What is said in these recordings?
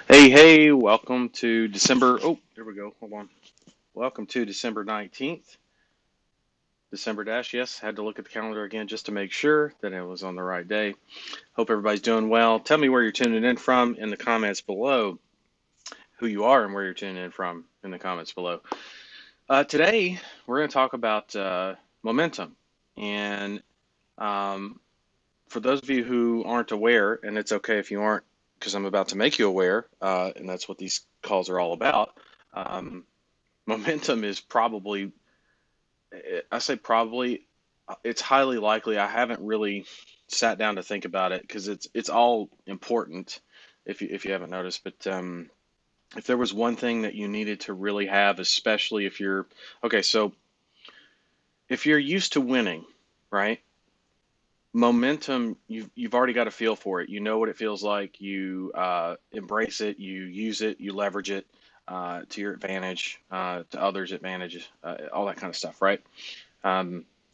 Hey, welcome to December. Oh, there we go. Hold on. Welcome to December 19th. December dash. Yes, had to look at the calendar again just to make sure that it was on the right day. Hope everybody's doing well. Tell me where you're tuning in from in the comments below, who you are and where you're tuning in from in the comments below. Today, we're going to talk about momentum. And um, for those of you who aren't aware, and it's okay if you aren't, because I'm about to make you aware, and that's what these calls are all about. Um, Momentum is probably, I say probably, it's highly likely. I haven't really sat down to think about it because it's all important if you haven't noticed. But if there was one thing that you needed to really have, especially if you're okay, so if you're used to winning, right? Momentum, you've already got a feel for it. You know what it feels like. You embrace it. You use it. You leverage it to your advantage, to others' advantage, all that kind of stuff, right?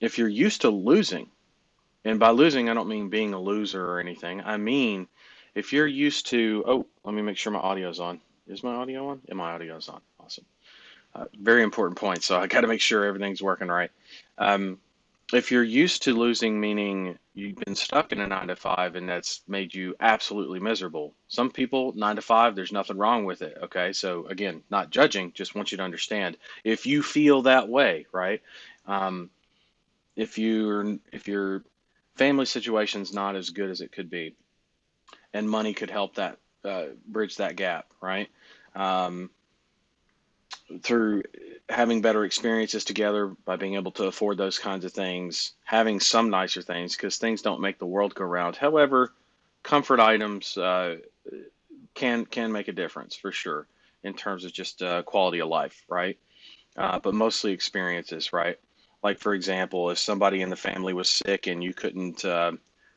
If you're used to losing, and by losing, I don't mean being a loser or anything. I mean, if you're used to, oh, let me make sure my audio's on. Is my audio on? Yeah, my audio's on. Awesome. Very important point. So I got to make sure everything's working right. Um, if you're used to losing, meaning you've been stuck in a 9 to 5 and that's made you absolutely miserable. Some people, 9 to 5, there's nothing wrong with it. Okay. So again, not judging, just want you to understand if you feel that way, right? Um, if your family situation's not as good as it could be, and money could help that bridge that gap, right? Um, through having better experiences together by being able to afford those kinds of things, having some nicer things because things don't make the world go round. However, comfort items can make a difference for sure in terms of just quality of life, right? But mostly experiences, right? Like, for example, if somebody in the family was sick and you couldn't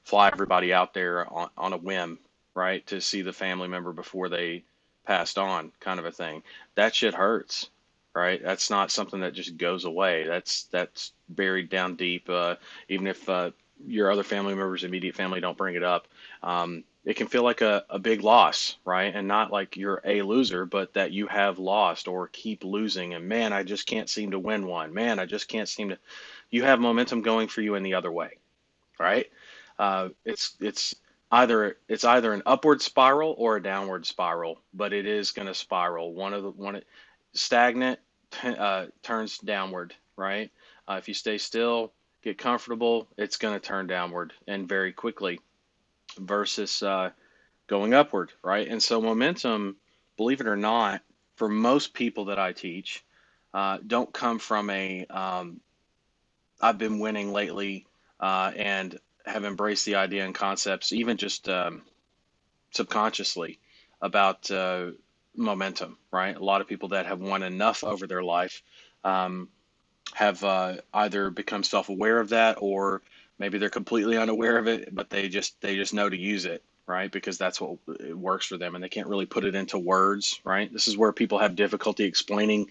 fly everybody out there on a whim, right, to see the family member before they passed on, kind of a thing, that shit hurts, right? That's not something that just goes away. That's buried down deep. Even if your other family members, immediate family, don't bring it up, it can feel like a big loss, right? And not like you're a loser, but that you have lost or keep losing. And man, I just can't seem to win one. Man, I just can't seem to. You have momentum going for you in the other way, right? It's either an upward spiral or a downward spiral, but it is going to spiral. Stagnant turns downward, right? If you stay still, get comfortable, it's going to turn downward and very quickly versus going upward, right? And so momentum, believe it or not, for most people that I teach, don't come from I've been winning lately and have embraced the idea and concepts, even just subconsciously, about momentum, right? A lot of people that have won enough over their life um, have either become self-aware of that, or maybe they're completely unaware of it, but they just know to use it, right? Because that's what it works for them, and they can't really put it into words, right? This is where people have difficulty explaining.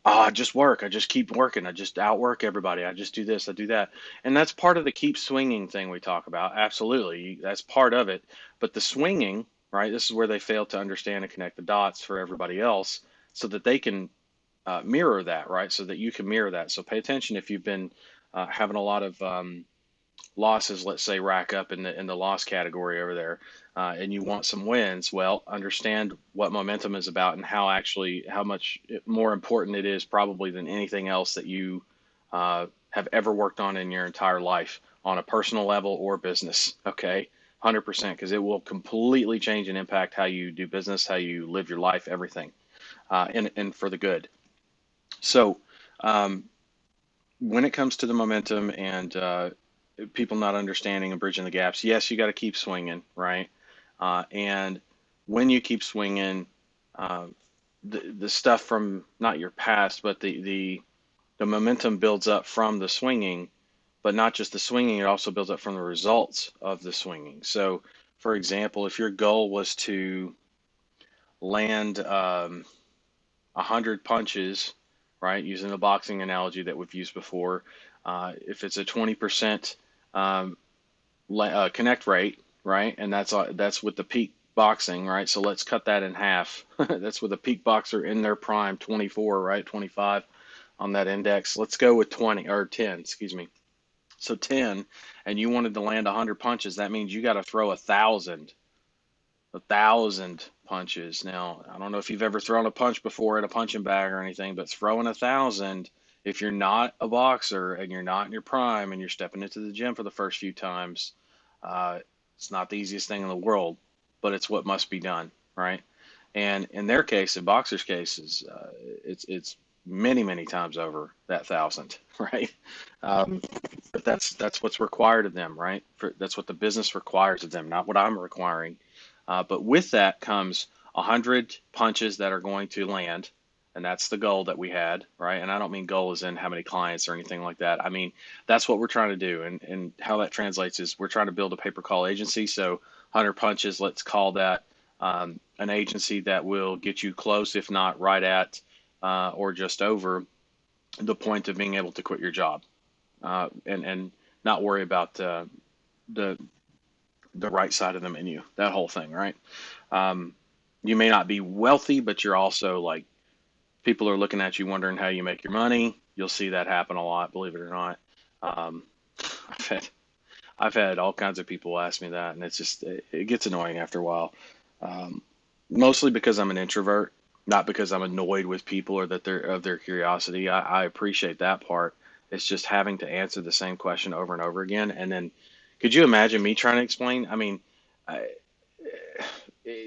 I just work. I just keep working. I just outwork everybody. I just do this. I do that, and that's part of the keep swinging thing we talk about. Absolutely, that's part of it. But the swinging, right? This is where they fail to understand and connect the dots for everybody else, so that they can mirror that, right? So that you can mirror that. So pay attention if you've been having a lot of losses, let's say, rack up in the loss category over there, and you want some wins. Well, understand what momentum is about and how much more important it is probably than anything else that you have ever worked on in your entire life on a personal level or business. Okay. 100%, because it will completely change and impact how you do business, how you live your life, everything, and for the good. So, um, when it comes to the momentum and people not understanding and bridging the gaps, yes, you got to keep swinging, right? And when you keep swinging, uh, the stuff from not your past, but the momentum builds up from the swinging, but not just the swinging, it also builds up from the results of the swinging. So, for example, if your goal was to land 100 punches, right? Using the boxing analogy that we've used before, if it's a 20% um, connect rate, right? And that's with the peak boxing, right? So let's cut that in half. That's with a peak boxer in their prime, 24, right? 25 on that index. Let's go with 20 or 10, excuse me. So 10, and you wanted to land 100 punches. That means you got to throw 1,000 punches. Now, I don't know if you've ever thrown a punch before at a punching bag or anything, but throwing 1,000, if you're not a boxer and you're not in your prime and you're stepping into the gym for the first few times, uh, it's not the easiest thing in the world, but it's what must be done, right? And in their case, in boxers' cases, it's many times over that 1,000, right? Um, but that's what's required of them, right? That's what the business requires of them, not what I'm requiring. But with that comes 100 punches that are going to land, and that's the goal that we had, right? And I don't mean goal as in how many clients or anything like that. I mean that's what we're trying to do, and how that translates is we're trying to build a pay-per-call agency. So 100 punches, let's call that an agency that will get you close, if not right at or just over the point of being able to quit your job, and not worry about the the right side of the menu, that whole thing, right? Um, you may not be wealthy, but you're also like people are looking at you wondering how you make your money. You'll see that happen a lot, believe it or not. Um, I've had I've had all kinds of people ask me that, and it gets annoying after a while. Um, Mostly because I'm an introvert, not because I'm annoyed with people or that they're of their curiosity. I appreciate that part. It's just having to answer the same question over and over again, and then could you imagine me trying to explain? I mean, I,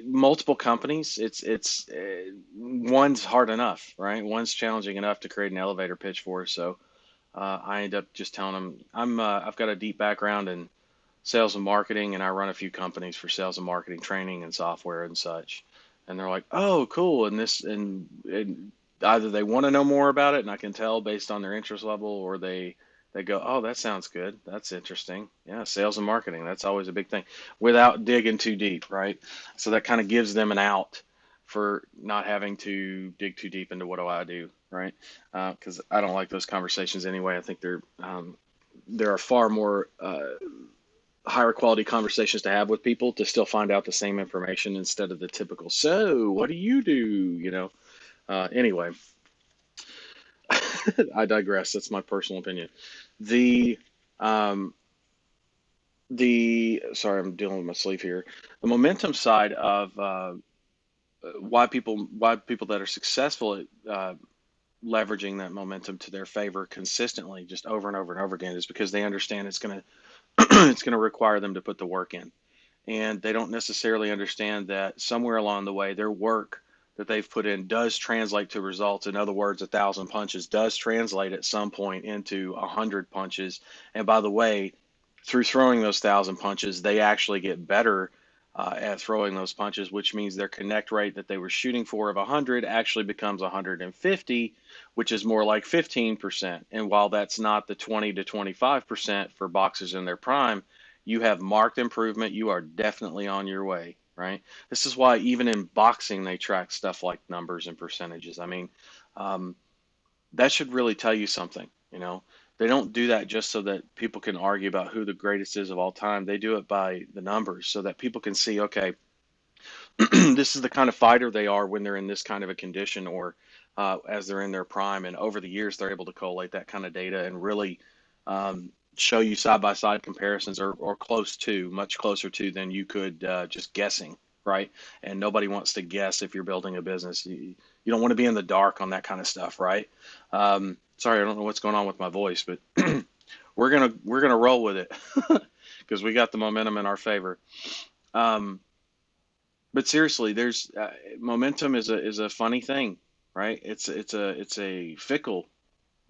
multiple companies, one's hard enough, right? One's challenging enough to create an elevator pitch for. So I end up just telling them I've got a deep background in sales and marketing, and I run a few companies for sales and marketing training and software and such. And they're like, "Oh, cool!" And either they want to know more about it, and I can tell based on their interest level, or they go, "Oh, that sounds good. That's interesting. Yeah, sales and marketing. That's always a big thing," without digging too deep, right? So that kind of gives them an out for not having to dig too deep into what do I do, right? Because I don't like those conversations anyway. I think there are far more higher quality conversations to have with people to still find out the same information instead of the typical, so what do you do? Anyway, I digress. That's my personal opinion. The, um, sorry, I'm dealing with my sleep here. The momentum side of why people that are successful at leveraging that momentum to their favor consistently, just over and over and over again, is because they understand it's going to it's going to require them to put the work in, and they don't necessarily understand that somewhere along the way their work that they've put in does translate to results. In other words, 1,000 punches does translate at some point into 100 punches. And by the way, through throwing those 1,000 punches, they actually get better at throwing those punches, which means their connect rate that they were shooting for of 100 actually becomes 150, which is more like 15%. And while that's not the 20 to 25% for boxers in their prime, you have marked improvement. You are definitely on your way, right? This is why even in boxing they track stuff like numbers and percentages. I mean, um, that should really tell you something, you know. They don't do that just so that people can argue about who the greatest is of all time. They do it by the numbers so that people can see, okay, this is the kind of fighter they are when they're in this kind of a condition, or as they're in their prime. And over the years, they're able to collate that kind of data and really show you side by side comparisons, or close to, much closer to than you could just guessing, right? And nobody wants to guess if you're building a business. You don't want to be in the dark on that kind of stuff, right? Sorry, I don't know what's going on with my voice, but we're gonna roll with it because we got the momentum in our favor. Um, but seriously, there's momentum is a funny thing, right? It's a fickle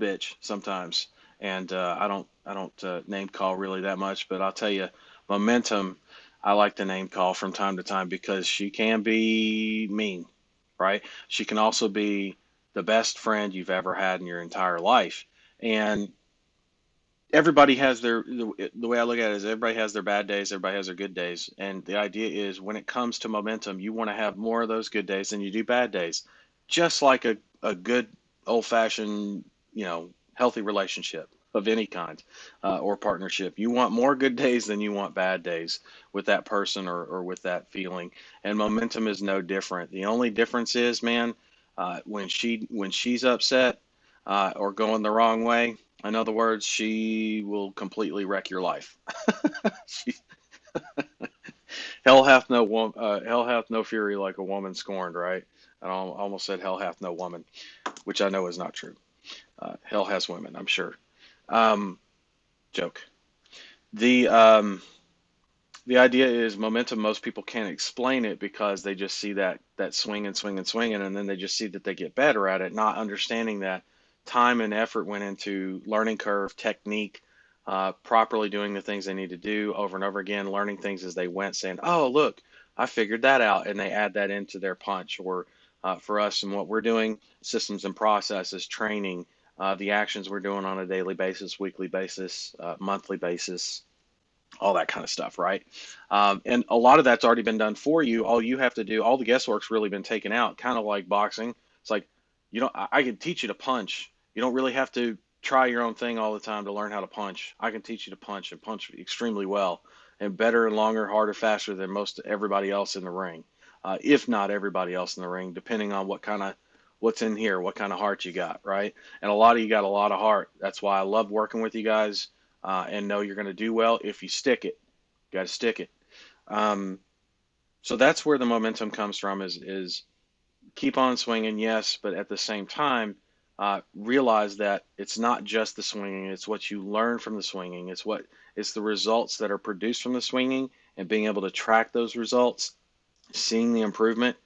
bitch sometimes, and I don't name call really that much, but I'll tell you, momentum, I like to name call from time to time because she can be mean, right? She can also be the best friend you've ever had in your entire life, and everybody has the way I look at it is everybody has their bad days, everybody has their good days. And the idea is when it comes to momentum, you want to have more of those good days than you do bad days. Just like a good old fashioned, healthy relationship. of any kind or partnership. You want more good days than you want bad days with that person or with that feeling. And momentum is no different. The only difference is, man, when she's upset or going the wrong way. In other words, she will completely wreck your life. She, hell hath no fury like a woman scorned, right? I almost said hell hath no woman, which I know is not true. Hell has women, I'm sure. Um, joke. The um, the idea is momentum. Most people can't explain it because they just see that swing and swing and swinging, and then they just see that they get better at it, not understanding that time and effort went into learning curve, technique, properly doing the things they need to do over and over again, learning things as they went, saying, "Oh, look, I figured that out," and they add that into their punch. Or for us and what we're doing, systems and processes, training, the actions we're doing on a daily basis, weekly basis, monthly basis, all that kind of stuff, right? And a lot of that's already been done for you. All you have to do, all the guesswork's really been taken out, kind of like boxing. It's like, you know, I can teach you to punch. You don't really have to try your own thing all the time to learn how to punch. I can teach you to punch and punch extremely well and better and longer, harder, faster than most everybody else in the ring, if not everybody else in the ring, depending on what's in here, what kind of heart you got, right? And a lot of you got a lot of heart. That's why I love working with you guys and know you're going to do well if you stick it. You got to stick it. Um, so that's where the momentum comes from is keep on swinging, yes, but at the same time, realize that it's not just the swinging, it's what you learn from the swinging. It's the results that are produced from the swinging and being able to track those results, seeing the improvement,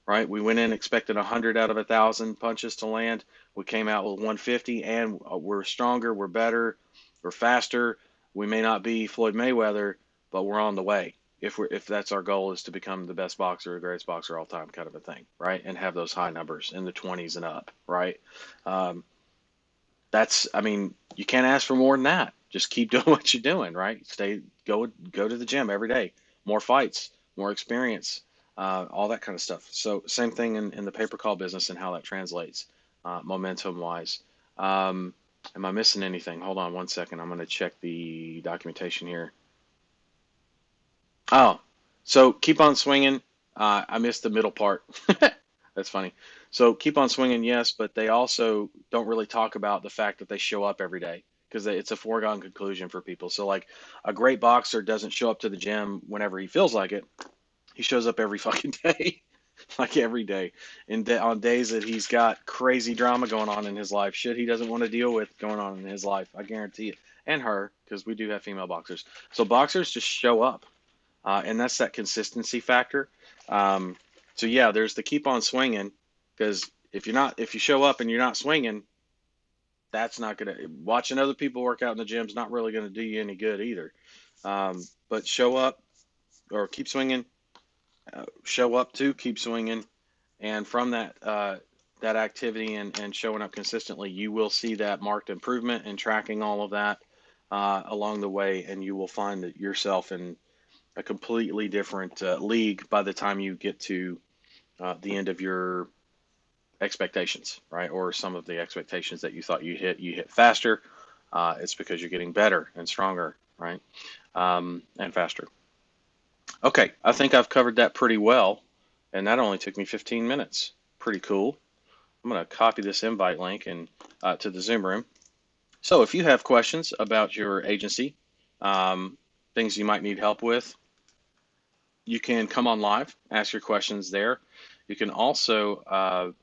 right? We went in expected 100 out of 1,000 punches to land. We came out with 150, and we're stronger, we're better, we're faster. We may not be Floyd Mayweather, but we're on the way. If that's our goal, is to become the best boxer, the greatest boxer of all time, kind of a thing, right? And have those high numbers in the 20s and up, right? Um, I mean, you can't ask for more than that. Just keep doing what you're doing, right? Go to the gym every day. More fights, more experience, all that kind of stuff. So same thing in the pay-per call business and how that translates, momentum wise. Um, am I missing anything? Hold on one second. I'm going to check the documentation here. Oh, so keep on swinging. I missed the middle part. That's funny. So keep on swinging, yes, but they also don't really talk about the fact that they show up every day because it's a foregone conclusion for people. So like a great boxer doesn't show up to the gym whenever he feels like it. He shows up every fucking day, like every day. And on days that he's got crazy drama going on in his life, shit he doesn't want to deal with going on in his life. I guarantee it. And her, because we do have female boxers. So boxers just show up, and that's that consistency factor. Um, so yeah, there's the keep on swinging, because if you show up and you're not swinging, that's not gonna watching other people work out in the gym's not really gonna do you any good either. But show up or keep swinging, show up to keep swinging, and from that activity and showing up consistently, you will see that marked improvement and tracking all of that along the way, and you will find that yourself in a completely different league by the time you get to the end of your expectations, right? Or some of the expectations that you thought you hit faster. It's because you're getting better and stronger, right? And faster. Okay, I think I've covered that pretty well, and that only took me 15 minutes. Pretty cool. I'm going to copy this invite link and to the Zoom room. So if you have questions about your agency, um, things you might need help with, you can come on live, ask your questions there. You can also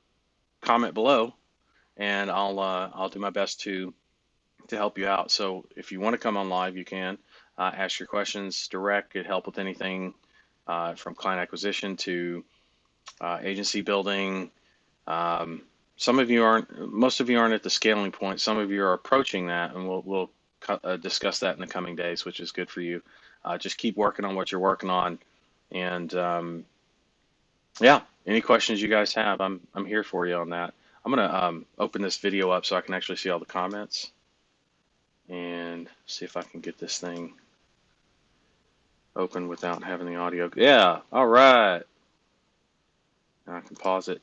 comment below, and I'll do my best to help you out. So if you want to come on live, you can ask your questions direct, get help with anything from client acquisition to agency building. Um, most of you aren't at the scaling point. Some of you are approaching that, and we'll discuss that in the coming days, which is good for you. Just keep working on what you're working on, and yeah, any questions you guys have, I'm here for you on that. I'm gonna open this video up so I can actually see all the comments and see if I can get this thing open without having the audio. Yeah, all right. Now I can pause it.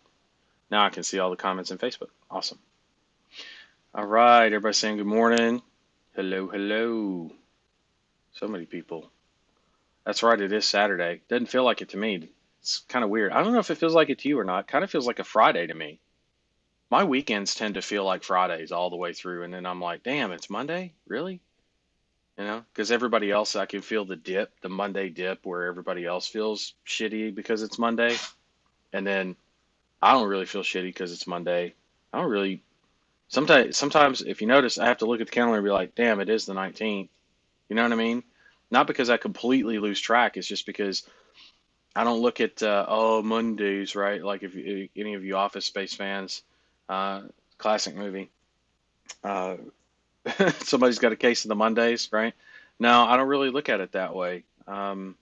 Now I can see all the comments in Facebook. Awesome. All right, everybody saying good morning. Hello, hello. So many people. That's right, it is Saturday. Doesn't feel like it to me. It's kind of weird. I don't know if it feels like it to you or not. Kind of feels like a Friday to me. My weekends tend to feel like Fridays all the way through, and then I'm like, damn, it's Monday? Really? Because everybody else, I can feel the dip, the Monday dip, where everybody else feels shitty because it's Monday. And then I don't really feel shitty because it's Monday. I don't really. Sometimes, if you notice, I have to look at the calendar and be like, damn, it is the 19th. You know what I mean? Not because I completely lose track. It's just because I don't look at Mondays, right? Like if any of you Office Space fans, uh, classic movie. Uh, somebody's got a case of the Mondays, right? No, I don't really look at it that way, and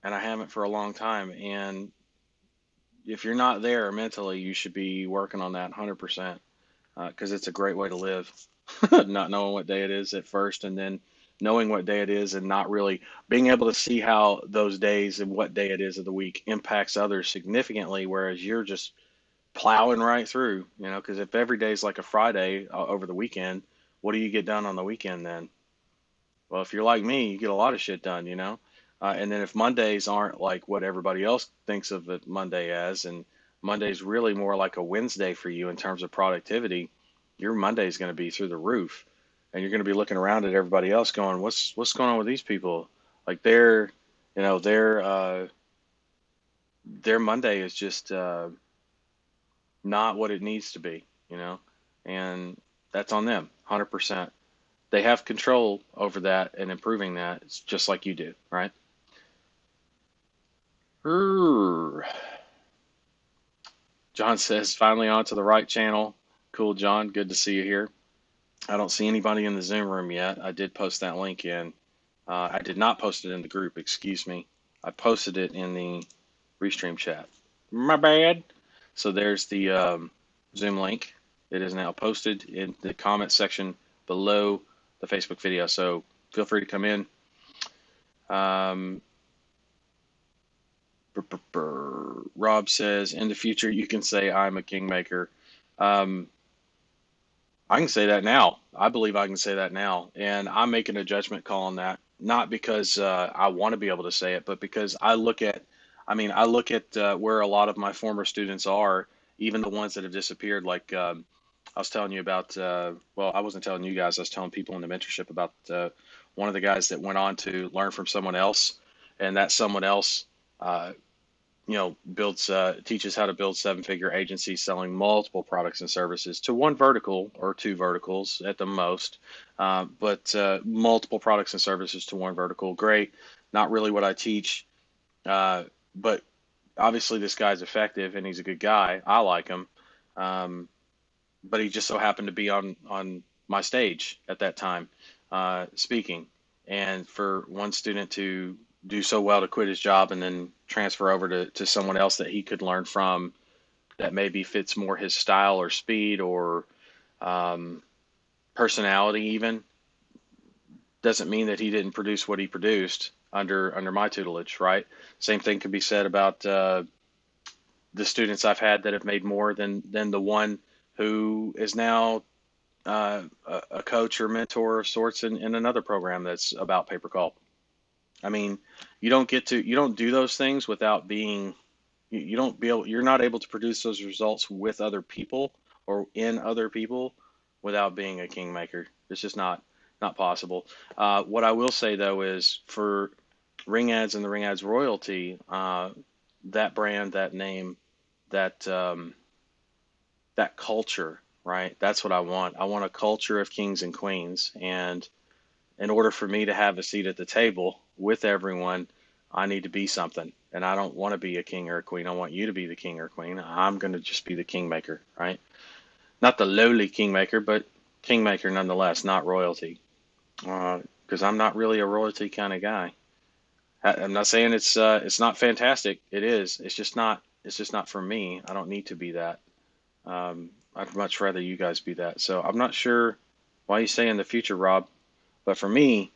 I haven't for a long time. And if you're not there mentally, you should be working on that 100%, because it's a great way to live. Not knowing what day it is at first, and then knowing what day it is, and not really being able to see how those days and what day it is of the week impacts others significantly, whereas you're just plowing right through, because if every day is like a Friday over the weekend, what do you get done on the weekend then? Well, if you're like me, you get a lot of shit done, and then if Mondays aren't like what everybody else thinks of it Monday as, and Monday's really more like a Wednesday for you in terms of productivity, your Monday is going to be through the roof, and you're going to be looking around at everybody else going, what's going on with these people? Like you know, their Monday is just not what it needs to be, and that's on them, 100%. They have control over that and improving that. It's just like you do, right? Urgh. John says, finally onto the right channel. Cool, John. Good to see you here. I don't see anybody in the Zoom room yet. I did post that link in. I did not post it in the group, excuse me. I posted it in the Restream chat. My bad. So there's the Zoom link. It is now posted in the comment section below the Facebook video. So feel free to come in. Um, Rob says, in the future, you can say I'm a kingmaker. Um, I can say that now. I believe I can say that now. And I'm making a judgment call on that, not because I want to be able to say it, but because I look at where a lot of my former students are, even the ones that have disappeared. Like I was telling you about, well, I wasn't telling you guys, I was telling people in the mentorship about one of the guys that went on to learn from someone else. And that someone else, uh, builds teaches how to build seven-figure agencies selling multiple products and services to one vertical or two verticals at the most, but multiple products and services to one vertical. Great, not really what I teach, but obviously this guy's effective and he's a good guy. I like him, um, but he just so happened to be on my stage at that time, speaking, and for one student to do so well to quit his job and then transfer over to someone else that he could learn from that maybe fits more his style or speed or um, personality even doesn't mean that he didn't produce what he produced under my tutelage, right? Same thing could be said about the students I've had that have made more than the one who is now a coach or mentor of sorts in another program that's about pay per call. I mean, you don't do those things without being you don't be able you're not able to produce those results with other people or in other people without being a kingmaker. It's just not possible. What I will say though is for Ring Ads and the Ring Ads royalty, that brand, that name, that that culture, right? That's what I want. I want a culture of kings and queens, and in order for me to have a seat at the table with everyone, I need to be something. And I don't want to be a king or a queen. I want you to be the king or queen. I'm going to just be the kingmaker, right? Not the lowly kingmaker, but kingmaker nonetheless, not royalty. Because I'm not really a royalty kind of guy. I'm not saying it's not fantastic. It is. It's just not. It's just not for me. I don't need to be that. I'd much rather you guys be that. So I'm not sure why you say in the future, Rob. But for me,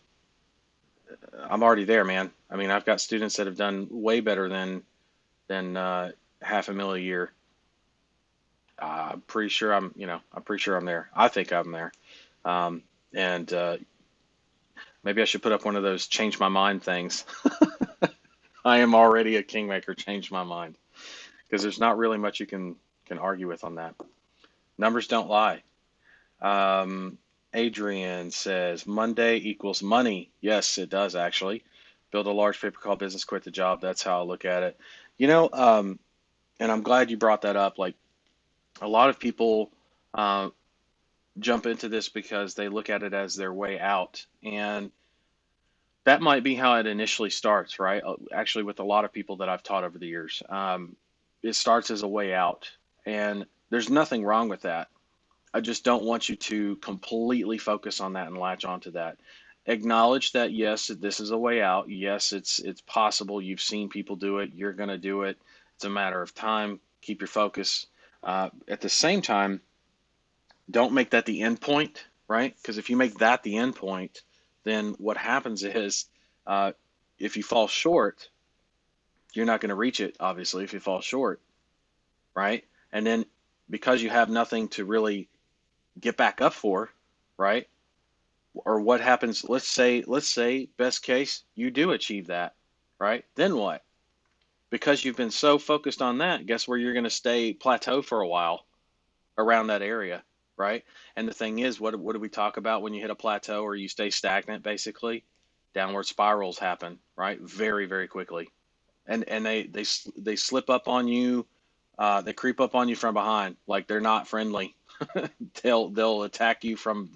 I'm already there, man. I mean, I've got students that have done way better than half a mil a year. I'm pretty sure I'm there. I think I'm there. And maybe I should put up one of those change my mind things. I am already a kingmaker, change my mind. Because there's not really much you can argue with on that. Numbers don't lie. Um, Adrian says Monday equals money. Yes, it does actually. Build a large paper called business, quit the job. That's how I look at it. You know, and I'm glad you brought that up. Like a lot of people uh, jump into this because they look at it as their way out, and that might be how it initially starts, right? Actually, with a lot of people that I've taught over the years, it starts as a way out, and there's nothing wrong with that. I just don't want you to completely focus on that and latch onto that. Acknowledge that yes, this is a way out. Yes, it's possible. You've seen people do it. You're going to do it. It's a matter of time. Keep your focus. At the same time, don't make that the end point, right? Because if you make that the end point, then what happens is uh, if you fall short, you're not going to reach it, obviously, if you fall short, right? And then because you have nothing to really get back up for, right? Or what happens, let's say best case, you do achieve that, right? Then what? Because you've been so focused on that, guess where you're going to stay plateau for a while around that area, right? And the thing is, what do we talk about when you hit a plateau or you stay stagnant basically? Downward spirals happen, right? Very, very quickly. And they slip up on you, they creep up on you from behind, like they're not friendly. They'll attack you from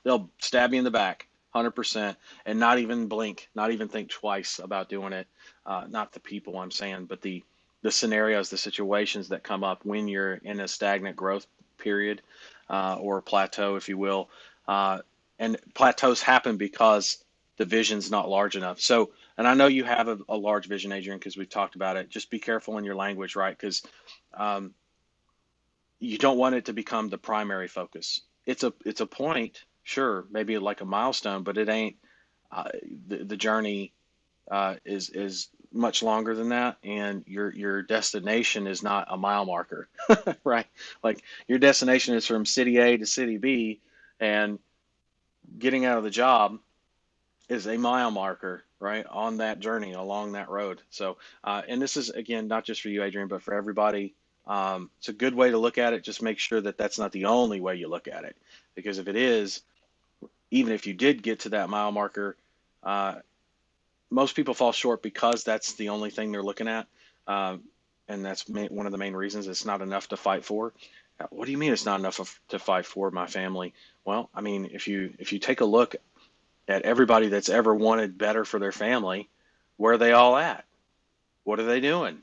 they'll stab you in the back, 100%, and not even blink, not even think twice about doing it. Not the people I'm saying, but the scenarios, the situations that come up when you're in a stagnant growth period or plateau, if you will. Uh, and plateaus happen because the vision's not large enough. So, and I know you have a large vision, Adrian, because we've talked about it. Just be careful in your language, right? Because um, you don't want it to become the primary focus. It's a point, sure, maybe like a milestone, but it ain't. Uh, the journey is much longer than that, and your destination is not a mile marker, right? Like your destination is from city A to city B, and getting out of the job is a mile marker, right, on that journey along that road. So, and this is again not just for you, Adrian, but for everybody. It's a good way to look at it. Just make sure that that's not the only way you look at it, because if it is, even if you did get to that mile marker, uh, most people fall short because that's the only thing they're looking at, um, and that's one of the main reasons it's not enough to fight for. What do you mean it's not enough to fight for my family? Well, I mean, if you take a look at everybody that's ever wanted better for their family, where are they all at? What are they doing?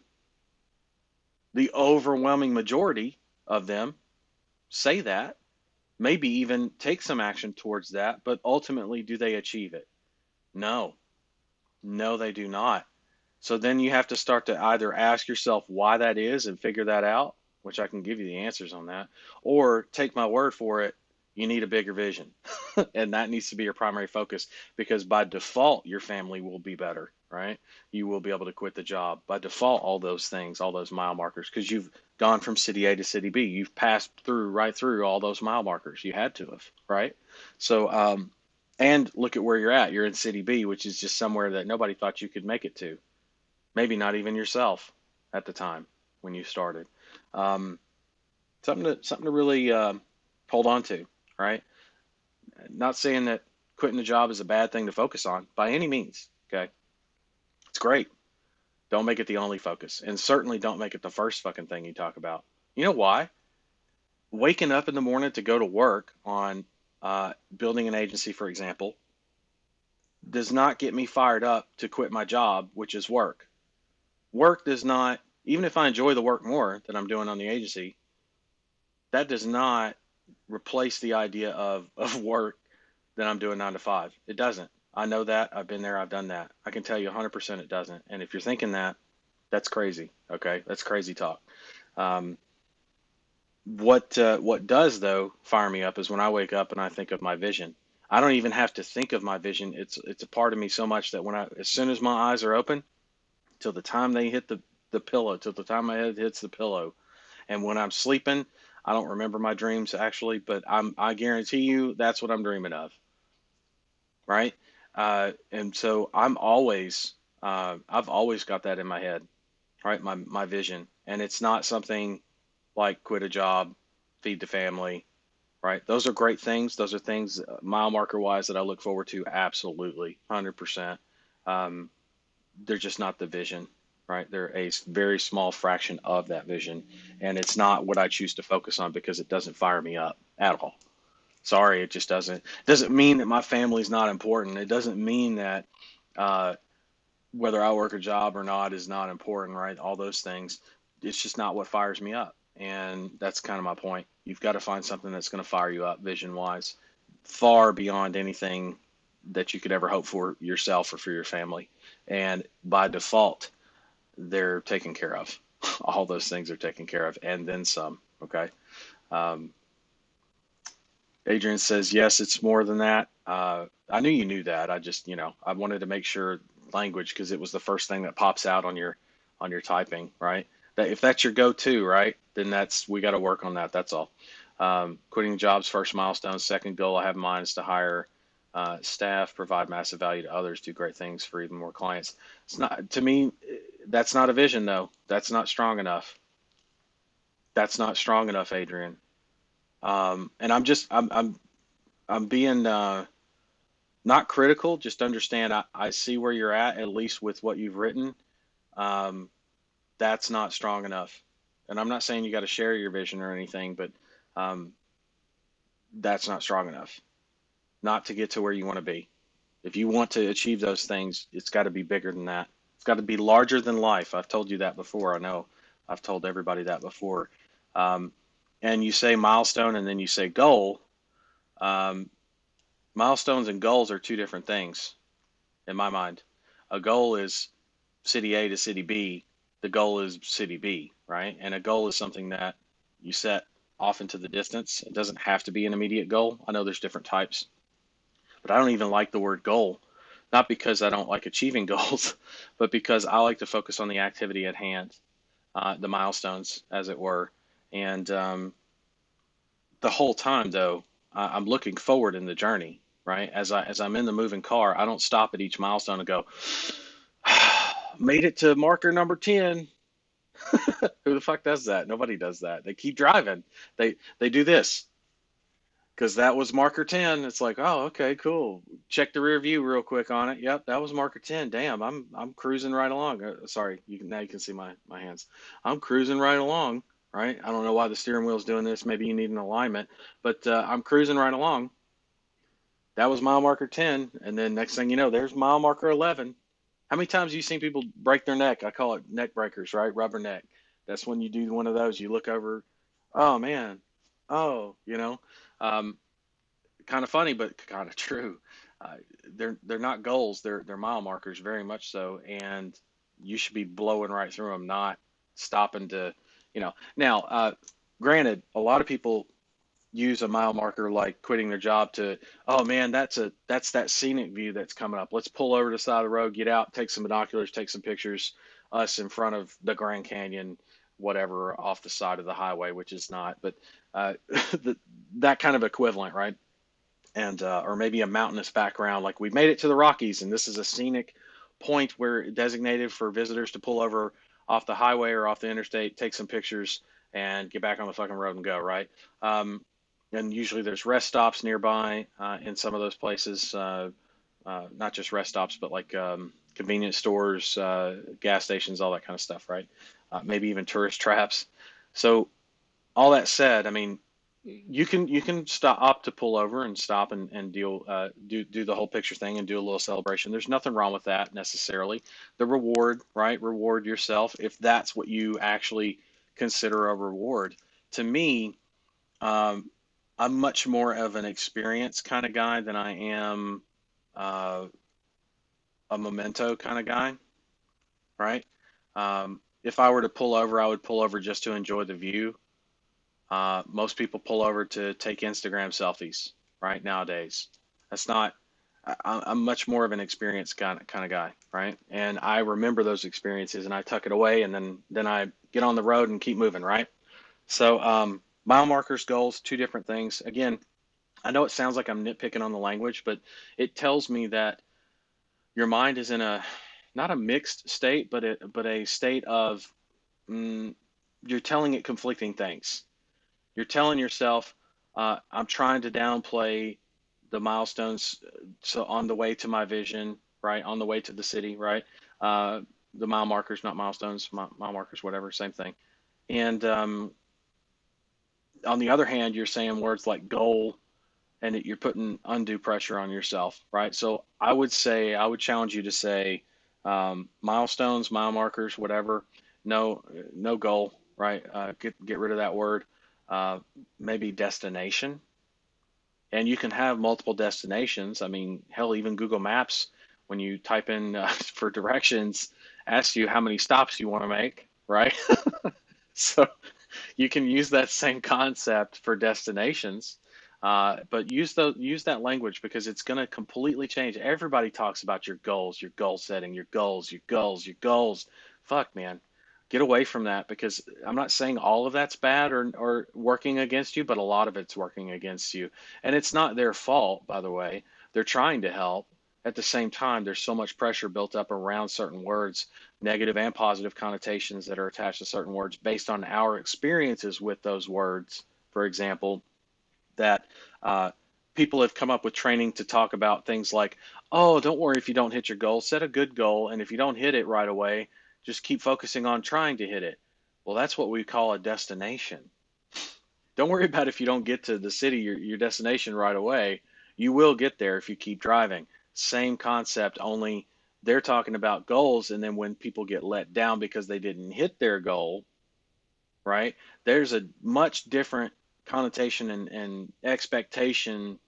The overwhelming majority of them say that, maybe even take some action towards that, but ultimately, do they achieve it? No, no, they do not. So then you have to start to either ask yourself why that is and figure that out, which I can give you the answers on that, or take my word for it, you need a bigger vision. And that needs to be your primary focus, because by default, your family will be better, right? You will be able to quit the job. By default, all those things, all those mile markers, because you've gone from city A to city B. You've passed through right through all those mile markers. You had to have, right? So, and look at where you're at. You're in city B, which is just somewhere that nobody thought you could make it to, maybe not even yourself at the time when you started. Um, something to really hold on to, right? Not saying that quitting the job is a bad thing to focus on by any means. Okay, it's great. Don't make it the only focus, and certainly don't make it the first fucking thing you talk about. You know why? Waking up in the morning to go to work on building an agency, for example, does not get me fired up to quit my job, which is work. Work does not, even if I enjoy the work more that I'm doing on the agency, that does not replace the idea of work that I'm doing 9 to 5. It doesn't. I know that. I've been there. I've done that. I can tell you 100% it doesn't. And if you're thinking that, that's crazy. Okay, that's crazy talk. Um, what does though fire me up is when I wake up and I think of my vision. I don't even have to think of my vision. It's a part of me so much that as soon as my eyes are open, till the time they hit the pillow, till the time my head hits the pillow, and when I'm sleeping, I don't remember my dreams actually, but I guarantee you that's what I'm dreaming of, right? And so I've always got that in my head, right? My vision, and it's not something like quit a job, feed the family, right? Those are great things. Those are things mile marker wise that I look forward to. Absolutely, 100%. Um, they're just not the vision, right? They're a very small fraction of that vision, and it's not what I choose to focus on because it doesn't fire me up at all. Sorry, it just doesn't. It doesn't mean that my family's not important. It doesn't mean that uh, whether I work a job or not is not important, right? All those things. It's just not what fires me up. And that's kind of my point. You've got to find something that's going to fire you up vision wise, far beyond anything that you could ever hope for yourself or for your family. And by default, they're taken care of. All those things are taken care of and then some. Okay. Um, Adrian says, yes, it's more than that. I knew you knew that. I just, I wanted to make sure language because it was the first thing that pops out on your typing, right? That if that's your go-to, right, then we got to work on that. That's all. Quitting jobs, first milestone. Second goal I have in mind is to hire staff, provide massive value to others, do great things for even more clients. It's not to me. That's not a vision, though. That's not strong enough. That's not strong enough, Adrian. And I'm being not critical. Just understand. I see where you're at least with what you've written. Um, that's not strong enough. And I'm not saying you got to share your vision or anything, but um, that's not strong enough. Not to get to where you want to be. If you want to achieve those things, it's got to be bigger than that. It's got to be larger than life. I've told you that before. I know I've told everybody that before. Um, and you say milestone and then you say goal. Um, Milestones and goals are two different things in my mind. A goal is city A to city B. The goal is city B, right? And a goal is something that you set off into the distance. It doesn't have to be an immediate goal. I know there's different types, but I don't even like the word goal. Not because I don't like achieving goals, but because I like to focus on the activity at hand, the milestones, as it were. And the whole time, though, I'm looking forward in the journey, right? As I'm in the moving car, I don't stop at each milestone and go, made it to marker number 10. Who the fuck does that? Nobody does that. They keep driving. They do this because that was marker 10. It's like, oh, okay, cool. Check the rear view real quick on it. Yep, that was marker 10. Damn, I'm cruising right along. Sorry, now you can see my hands. I'm cruising right along, right? I don't know why the steering wheel's doing this. Maybe you need an alignment, but I'm cruising right along. That was mile marker 10, and then next thing you know, there's mile marker 11. How many times have you seen people break their neck? I call it neck breakers, right? Rubber neck. That's when you do one of those. You look over, oh man, oh, um, kind of funny, but kind of true. Uh, they're not goals. They're mile markers, very much so, and you should be blowing right through them, not stopping to, Now, granted, a lot of people use a mile marker like quitting their job to, oh man, that's that scenic view that's coming up. Let's pull over to the side of the road, get out, take some binoculars, take some pictures, us in front of the Grand Canyon, whatever, off the side of the highway, which is not, but the, that kind of equivalent, right? And or maybe a mountainous background, like we made it to the Rockies, and this is a scenic point where designated for visitors to pull over off the highway or off the interstate, take some pictures, and get back on the fucking road and go, right? Um, and usually there's rest stops nearby in some of those places, not just rest stops, but like convenience stores, gas stations, all that kind of stuff, right? Maybe even tourist traps. So all that said, I mean, you can stop to pull over and stop and do the whole picture thing and do a little celebration. There's nothing wrong with that necessarily. The reward, right? Reward yourself if that's what you actually consider a reward. To me, um, I'm much more of an experience kind of guy than I am uh, a memento kind of guy, right? If I were to pull over, I would pull over just to enjoy the view. Most people pull over to take Instagram selfies, right? Nowadays, that's not. I'm much more of an experience kind of guy, right? And I remember those experiences, and I tuck it away, and then I get on the road and keep moving, right? So Mile markers, goals, two different things. Again, I know it sounds like I'm nitpicking on the language, but it tells me that your mind is in a not a mixed state, but a state of mm, you're telling it conflicting things. You're telling yourself, I'm trying to downplay the milestones, so on the way to my vision, right? On the way to the city, right? Uh, the mile markers, not milestones, mile markers, whatever, same thing. And on the other hand, you're saying words like goal, and you're putting undue pressure on yourself, right? So I would say, I would challenge you to say milestones, mile markers, whatever. No, no goal, right? Get rid of that word. Uh, Maybe destination, and you can have multiple destinations. I mean, hell, even Google Maps, when you type in for directions, asks you how many stops you want to make, right? So you can use that same concept for destinations, but use that language because it's going to completely change. Everybody talks about your goal setting, your goals. Fuck, man, get away from that because I'm not saying all of that's bad or working against you, but a lot of it's working against you, and it's not their fault, by the way. They're trying to help. At the same time, there's so much pressure built up around certain words, negative and positive connotations that are attached to certain words based on our experiences with those words, for example, that uh, people have come up with training to talk about things like, oh, don't worry if you don't hit your goal, set a good goal, and if you don't hit it right away, just keep focusing on trying to hit it. Well, that's what we call a destination. Don't worry about if you don't get to the city, your destination right away. You will get there if you keep driving. Same concept, only they're talking about goals. And then when people get let down because they didn't hit their goal, right? There's a much different connotation and expectation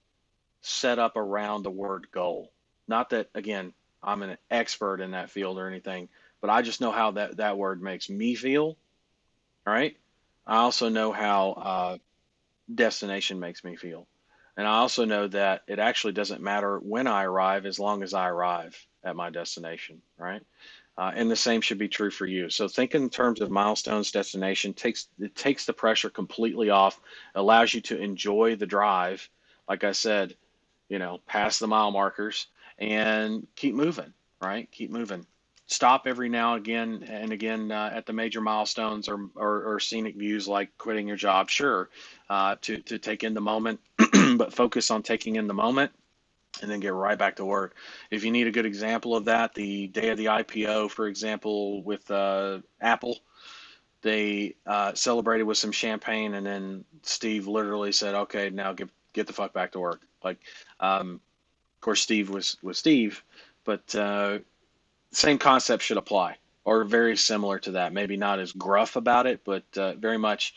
set up around the word goal. Not that, again, I'm an expert in that field or anything, but I just know how that word makes me feel, right? I also know how destination makes me feel. And I also know that it actually doesn't matter when I arrive as long as I arrive at my destination, right? And the same should be true for you. So think in terms of milestones, destination takes the pressure completely off, allows you to enjoy the drive. Like I said, past the mile markers and keep moving, right? Keep moving. Stop every now and again at the major milestones or scenic views like quitting your job, sure, to take in the moment, but focus on taking in the moment and then get right back to work. If you need a good example of that, the day of the IPO, for example, with Apple, they celebrated with some champagne, and then Steve literally said, "Okay, now get the fuck back to work." Like, of course, Steve was Steve, but same concept should apply, or very similar to that. Maybe not as gruff about it, but very much.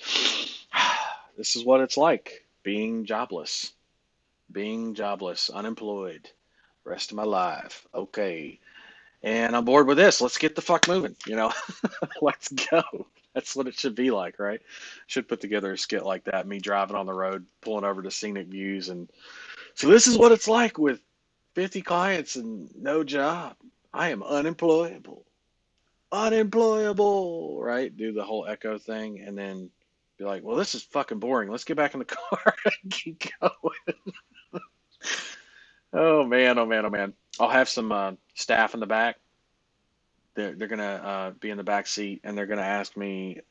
This is what it's like being jobless, unemployed, rest of my life. Okay, and I'm bored with this. Let's get the fuck moving. Let's go. That's what it should be like, right? Should put together a skit like that. Me driving on the road, pulling over to scenic views, and so this is what it's like with 50 clients and no job. I am unemployable. Unemployable, right? Do the whole echo thing and then be like, well, this is fucking boring. Let's get back in the car and keep going. Oh, man. Oh, man. Oh, man. I'll have some staff in the back. They're going to be in the back seat and they're going to ask me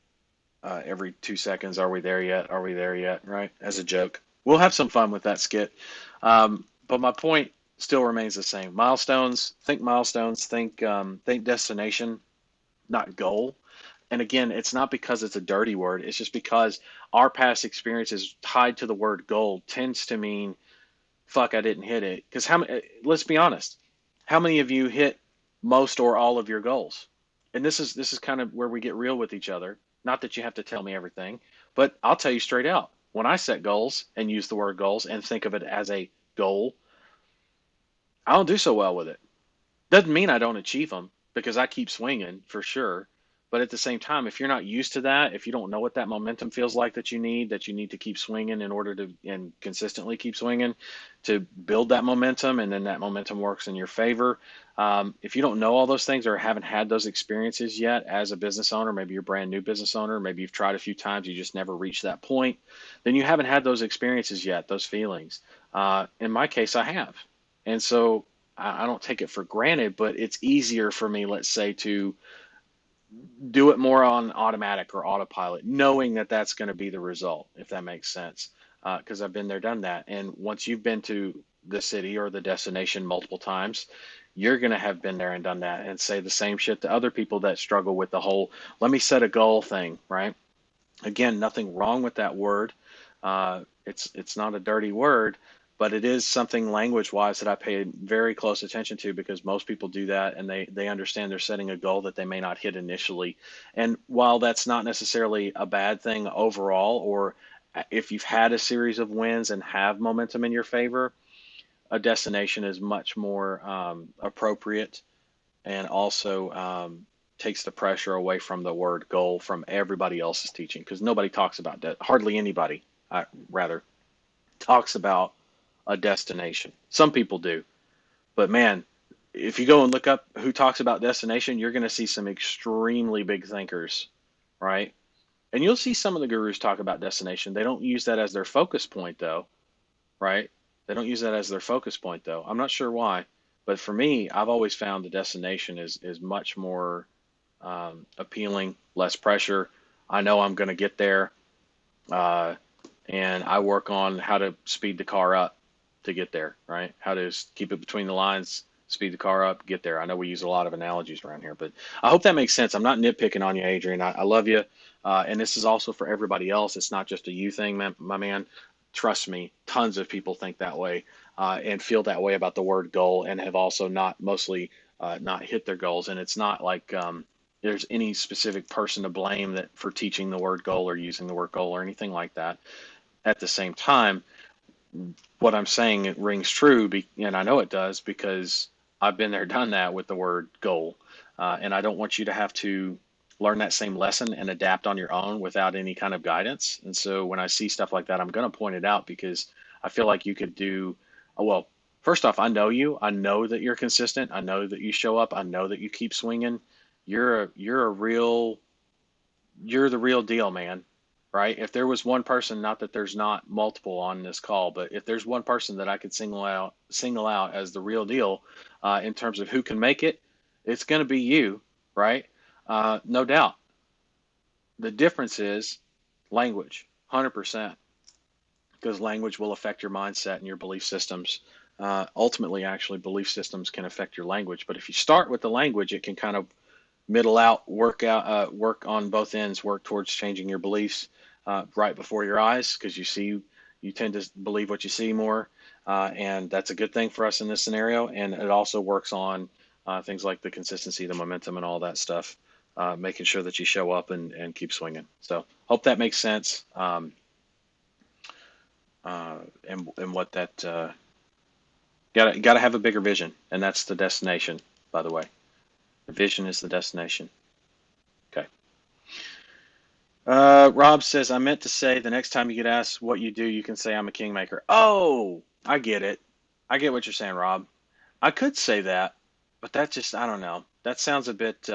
every 2 seconds, are we there yet? Are we there yet? Right? As a joke. We'll have some fun with that skit. But my point still remains the same. Milestones, think destination, not goal. And again, it's not because it's a dirty word. It's just because our past experiences tied to the word goal tends to mean, fuck, I didn't hit it. Because let's be honest, how many of you hit most or all of your goals? And this is kind of where we get real with each other. Not that you have to tell me everything, but I'll tell you straight out. When I set goals and use the word goals and think of it as a goal, I don't do so well with it. Doesn't mean I don't achieve them because I keep swinging for sure. But at the same time, if you're not used to that, if you don't know what that momentum feels like that you need to keep swinging in order to and consistently keep swinging to build that momentum, and then that momentum works in your favor. If you don't know all those things or haven't had those experiences yet as a business owner, maybe you're a brand new business owner, maybe you've tried a few times, you just never reached that point, then you haven't had those experiences yet, those feelings. In my case, I have. And so I don't take it for granted, but it's easier for me, let's say, to do it more on automatic or autopilot, knowing that that's going to be the result, if that makes sense. Because I've been there, done that. And once you've been to the city or the destination multiple times, you're going to have been there and done that and say the same shit to other people that struggle with the whole let me set a goal thing, right? Again, nothing wrong with that word. It's not a dirty word, but it is something language wise that I pay very close attention to because most people do that and they understand they're setting a goal that they may not hit initially. And while that's not necessarily a bad thing overall, or if you've had a series of wins and have momentum in your favor, a destination is much more appropriate and also takes the pressure away from the word goal from everybody else's teaching because nobody talks about that. Hardly anybody, rather, talks about a destination. Some people do, but man, if you go and look up who talks about destination, you're going to see some extremely big thinkers, right? And you'll see some of the gurus talk about destination. They don't use that as their focus point, though, right? They don't use that as their focus point, though. I'm not sure why, but for me, I've always found the destination is much more appealing, less pressure. I know I'm going to get there, uh, and I work on how to speed the car up to get there, right? How to keep it between the lines, speed the car up, get there. I know we use a lot of analogies around here, but I hope that makes sense. I'm not nitpicking on you, Adrian. I love you. And this is also for everybody else. It's not just a you thing, my man. Trust me, tons of people think that way and feel that way about the word goal and have also not mostly not hit their goals. And it's not like there's any specific person to blame that for teaching the word goal or using the word goal or anything like that. At the same time, what I'm saying it rings true, and I know it does because I've been there, done that with the word goal, and I don't want you to have to learn that same lesson and adapt on your own without any kind of guidance. And so when I see stuff like that, I'm going to point it out because I feel like you could do well. First off, I know you. I know that you're consistent. I know that you show up. I know that you keep swinging. You're a real you're the real deal, man. Right? If there was one person, not that there's not multiple on this call, but if there's one person that I could single out as the real deal in terms of who can make it, it's going to be you, right? No doubt. The difference is language, 100%, because language will affect your mindset and your belief systems. Ultimately, actually, belief systems can affect your language. But if you start with the language, it can kind of middle out, work on both ends, work towards changing your beliefs right before your eyes because you tend to believe what you see more, and that's a good thing for us in this scenario. And it also works on things like the consistency, the momentum, and all that stuff, making sure that you show up and keep swinging. So hope that makes sense. And what that gotta have a bigger vision, and that's the destination. By the way, the vision is the destination. Okay. Rob says, I meant to say the next time you get asked what you do, you can say I'm a kingmaker. Oh, I get it. I get what you're saying, Rob. I could say that, but that just, I don't know. That sounds a bit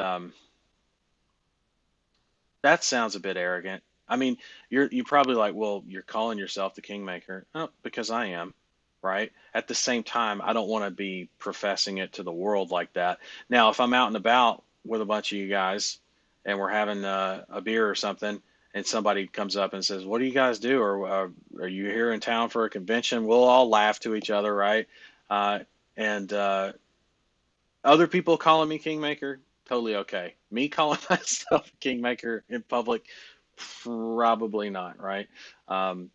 arrogant. I mean, you're probably like, well, you're calling yourself the kingmaker. Oh, because I am, right? At the same time, I don't want to be professing it to the world like that. Now, if I'm out and about with a bunch of you guys and we're having a beer or something, and somebody comes up and says, "What do you guys do?" or "Are you here in town for a convention?" We'll all laugh to each other, right? And other people calling me kingmaker, totally okay. Me calling myself kingmaker in public, probably not, right? Um,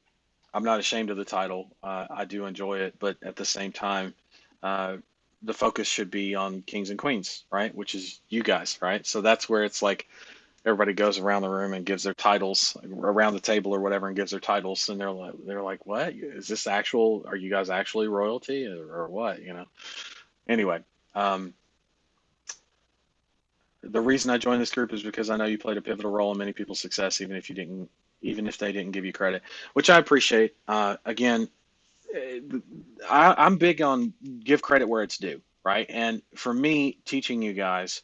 I'm not ashamed of the title. I do enjoy it, but at the same time, uh, the focus should be on kings and queens, right? Which is you guys, right? So that's where it's like everybody goes around the room and gives their titles around the table or whatever and gives their titles, and they're like, what is this actual? Are you guys actually royalty or what? Anyway. Um, The reason I joined this group is because I know you played a pivotal role in many people's success, even if they didn't give you credit, which I appreciate. Again, I'm big on give credit where it's due, right? And for me, teaching you guys,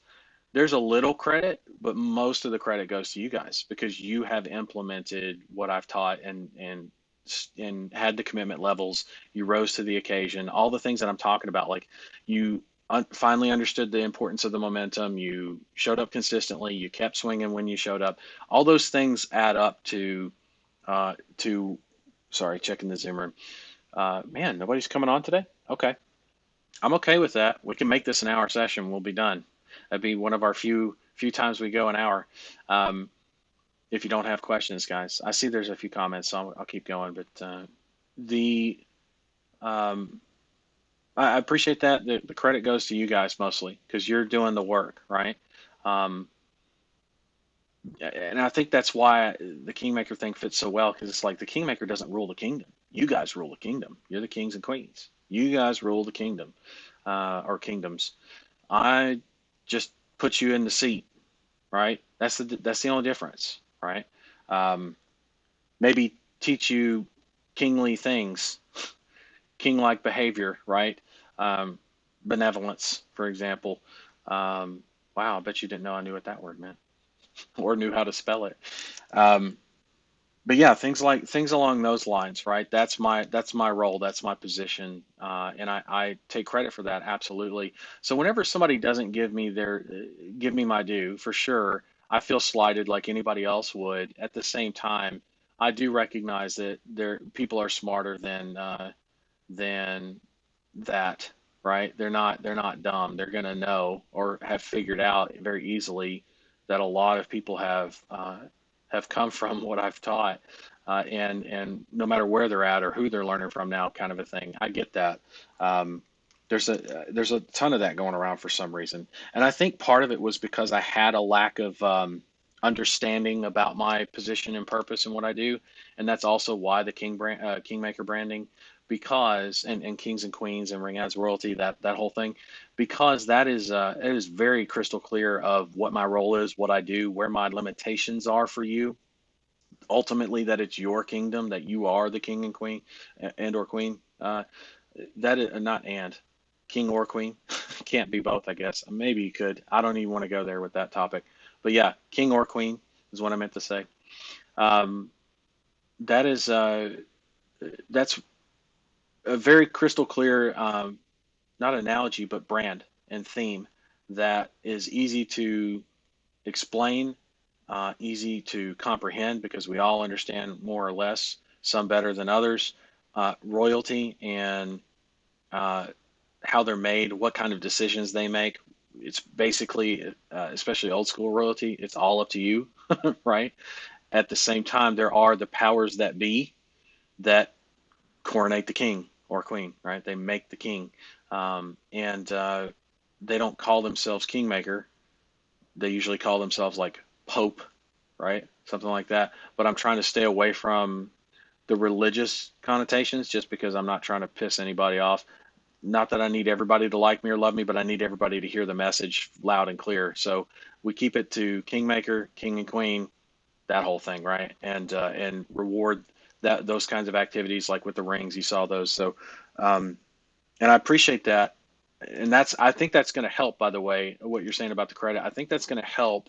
there's a little credit, but most of the credit goes to you guys because you have implemented what I've taught and had the commitment levels. You rose to the occasion. All the things that I'm talking about, like you finally understood the importance of the momentum. You showed up consistently. You kept swinging when you showed up. All those things add up to. Sorry, checking the Zoom room. Man, nobody's coming on today. Okay, I'm okay with that. We can make this an hour session. We'll be done. That'd be one of our few times we go an hour. Um, if you don't have questions, guys, I see there's a few comments, so I'll keep going. But the um, I appreciate that. The credit goes to you guys mostly because you're doing the work, right? Um, and I think that's why the Kingmaker thing fits so well because it's like the Kingmaker doesn't rule the kingdom. You guys rule the kingdom. You're the kings and queens. You guys rule the kingdom or kingdoms. I just put you in the seat, right? That's the only difference, right? Um, maybe teach you kingly things, king-like behavior, right? Um, benevolence, for example. Wow, I bet you didn't know I knew what that word meant or knew how to spell it. Um, but yeah, things along those lines, right? That's my role, that's my position, and I take credit for that absolutely. So whenever somebody doesn't give me my due, for sure, I feel slighted like anybody else would. At the same time, I do recognize that there people are smarter than that, right? They're not dumb. They're gonna know or have figured out very easily that a lot of people have come from what I've taught, and no matter where they're at or who they're learning from now, kind of a thing. I get that. Um, there's a ton of that going around for some reason, and I think part of it was because I had a lack of understanding about my position and purpose and what I do, and that's also why the Kingmaker branding, because and Kings and Queens and Ring Ads Royalty, that whole thing, because that is it is very crystal clear of what my role is, what I do, where my limitations are for you. Ultimately, that it's your kingdom, that you are the king and queen and or queen. That is not and king or queen can't be both. I guess maybe you could. I don't even want to go there with that topic, but yeah, king or queen is what I meant to say. Um, that is that's a very crystal clear, not analogy, but brand and theme that is easy to explain, easy to comprehend because we all understand more or less, some better than others, royalty and uh, how they're made, what kind of decisions they make. It's basically, especially old school royalty, it's all up to you, right? At the same time, there are the powers that be that coronate the king or queen, right? They make the king. And they don't call themselves kingmaker. They usually call themselves like pope, right? Something like that. But I'm trying to stay away from the religious connotations just because I'm not trying to piss anybody off. Not that I need everybody to like me or love me, but I need everybody to hear the message loud and clear. So we keep it to kingmaker, king and queen, that whole thing, right? And reward those kinds of activities, like with the rings, you saw those. So, um, and I appreciate that, and I think that's going to help. By the way, what you're saying about the credit, I think that's going to help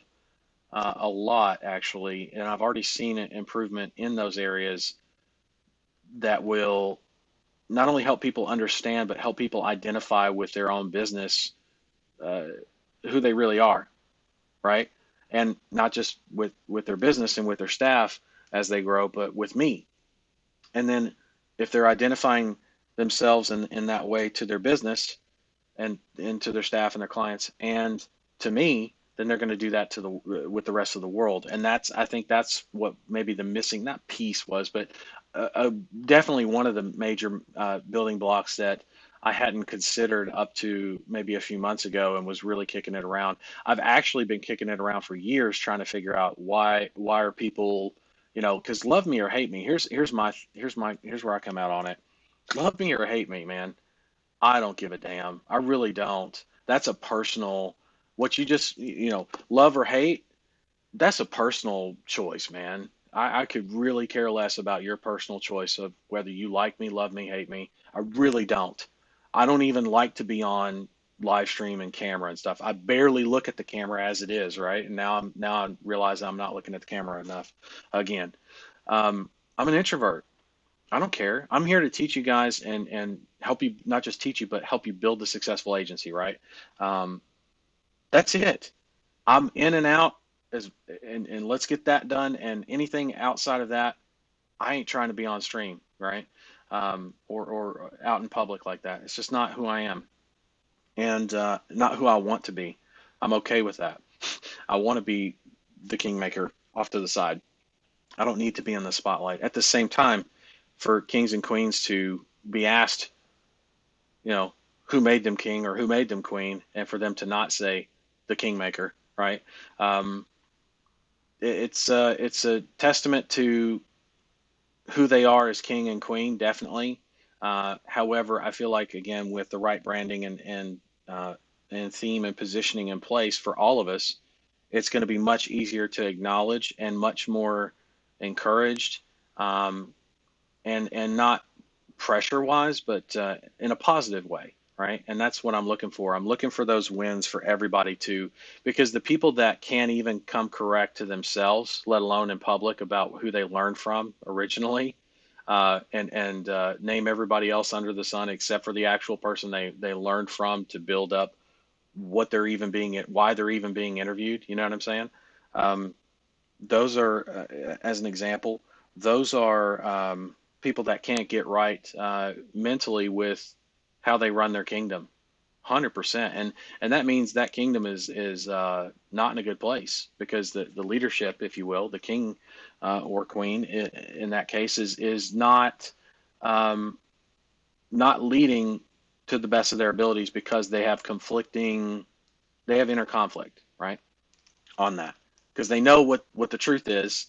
a lot actually, and I've already seen an improvement in those areas that will not only help people understand, but help people identify with their own business, uh, who they really are, right? And not just with their business and with their staff as they grow, but with me. And then if they're identifying themselves in that way to their business and to their staff and their clients and to me, then they're going to do that to the with the rest of the world. And I think that's what maybe the missing not piece was, but definitely one of the major building blocks that I hadn't considered up to maybe a few months ago and was really kicking it around. I've actually been kicking it around for years trying to figure out why are people, because love me or hate me. Here's where I come out on it. Love me or hate me, man. I don't give a damn. I really don't. That's a personal What you just, love or hate, that's a personal choice, man. I could really care less about your personal choice of whether you like me, love me, hate me. I really don't. I don't even like to be on live stream and camera and stuff. I barely look at the camera as it is, right? And now I realize I'm not looking at the camera enough again. I'm an introvert. I don't care. I'm here to teach you guys and help you, not just teach you, but help you build a successful agency, right? Um, that's it. I'm in and out as and let's get that done. And anything outside of that, I ain't trying to be on stream, right? Or out in public like that. It's just not who I am, and not who I want to be. I'm okay with that. I want to be the kingmaker off to the side. I don't need to be in the spotlight. At the same time, for kings and queens to be asked, you know, who made them king or who made them queen, and for them to not say the kingmaker, right? Um, it's a testament to who they are as king and queen, definitely. However, I feel like again with the right branding and theme and positioning in place for all of us, it's going to be much easier to acknowledge and much more encouraged, um, and not pressure wise, but in a positive way, right? And that's what I'm looking for. I'm looking for those wins for everybody too, because the people that can't even come correct to themselves, let alone in public about who they learned from originally, and name everybody else under the sun except for the actual person they learned from to build up what they're even being, why they're even being interviewed. You know what I'm saying? Um, those are, as an example, those are people that can't get right mentally with how they run their kingdom. 100%. And that means that kingdom is not in a good place because the leadership, if you will, the king or queen in that case is um, not leading to the best of their abilities because they have inner conflict, right? On that because they know what the truth is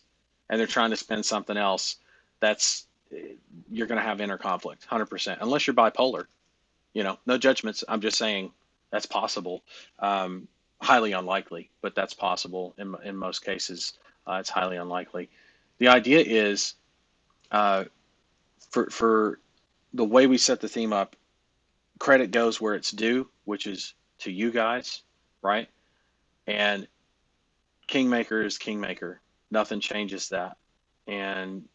and they're trying to spin something else. That's You're going to have inner conflict 100% unless you're bipolar. No judgments. I'm just saying that's possible. um, Highly unlikely, but that's possible in most cases. It's highly unlikely. The idea is, uh, for the way we set the theme up, credit goes where it's due, which is to you guys, right? And kingmaker is kingmaker. Nothing changes that. And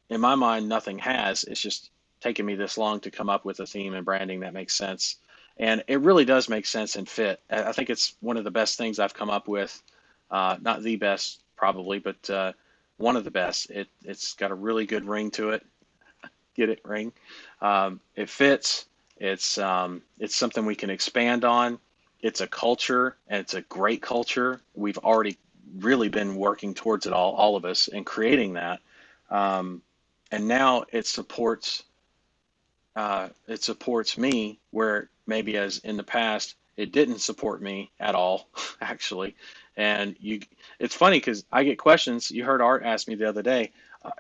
in my mind, nothing has. It's just taken me this long to come up with a theme and branding that makes sense. And it really does make sense and fit. I think it's one of the best things I've come up with. Not the best, probably, but one of the best. It's got a really good ring to it. Get it, ring? It fits. It's something we can expand on. It's a culture, and it's a great culture. We've already really been working towards it, all of us, and creating that. Um, and now it supports me where maybe as in the past it didn't support me at all, actually. And it's funny because I get questions. You heard Art ask me the other day,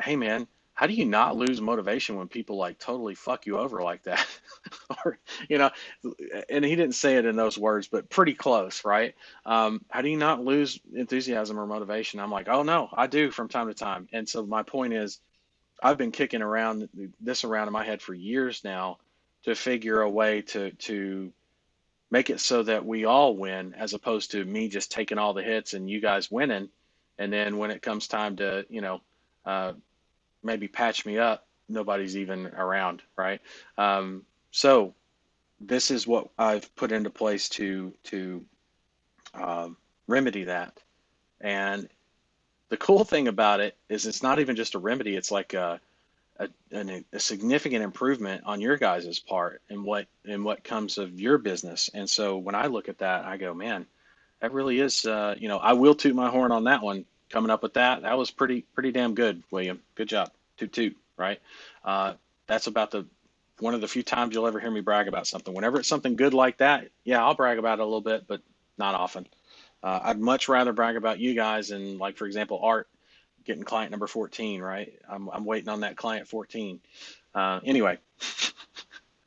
"Hey man, how do you not lose motivation when people like totally fuck you over like that?" Or you know, and he didn't say it in those words, but pretty close, right? How do you not lose enthusiasm or motivation? I'm like, oh no, I do from time to time. And so my point is, I've been kicking around this around in my head for years now to figure a way to make it so that we all win as opposed to me just taking all the hits and you guys winning. And then when it comes time to, uh, maybe patch me up, nobody's even around, right? So this is what I've put into place to remedy that. And the cool thing about it is it's not even just a remedy, it's like a significant improvement on your guys' part and what comes of your business. And so when I look at that, I go, man, that really is, I will toot my horn on that one. Coming up with that, that was pretty damn good, William. Good job, toot toot, right? That's about the one of the few times you'll ever hear me brag about something. Whenever it's something good like that, yeah, I'll brag about it a little bit, but not often. I'd much rather brag about you guys and, like, for example, Art getting client number 14, right? I'm waiting on that client 14. Anyway,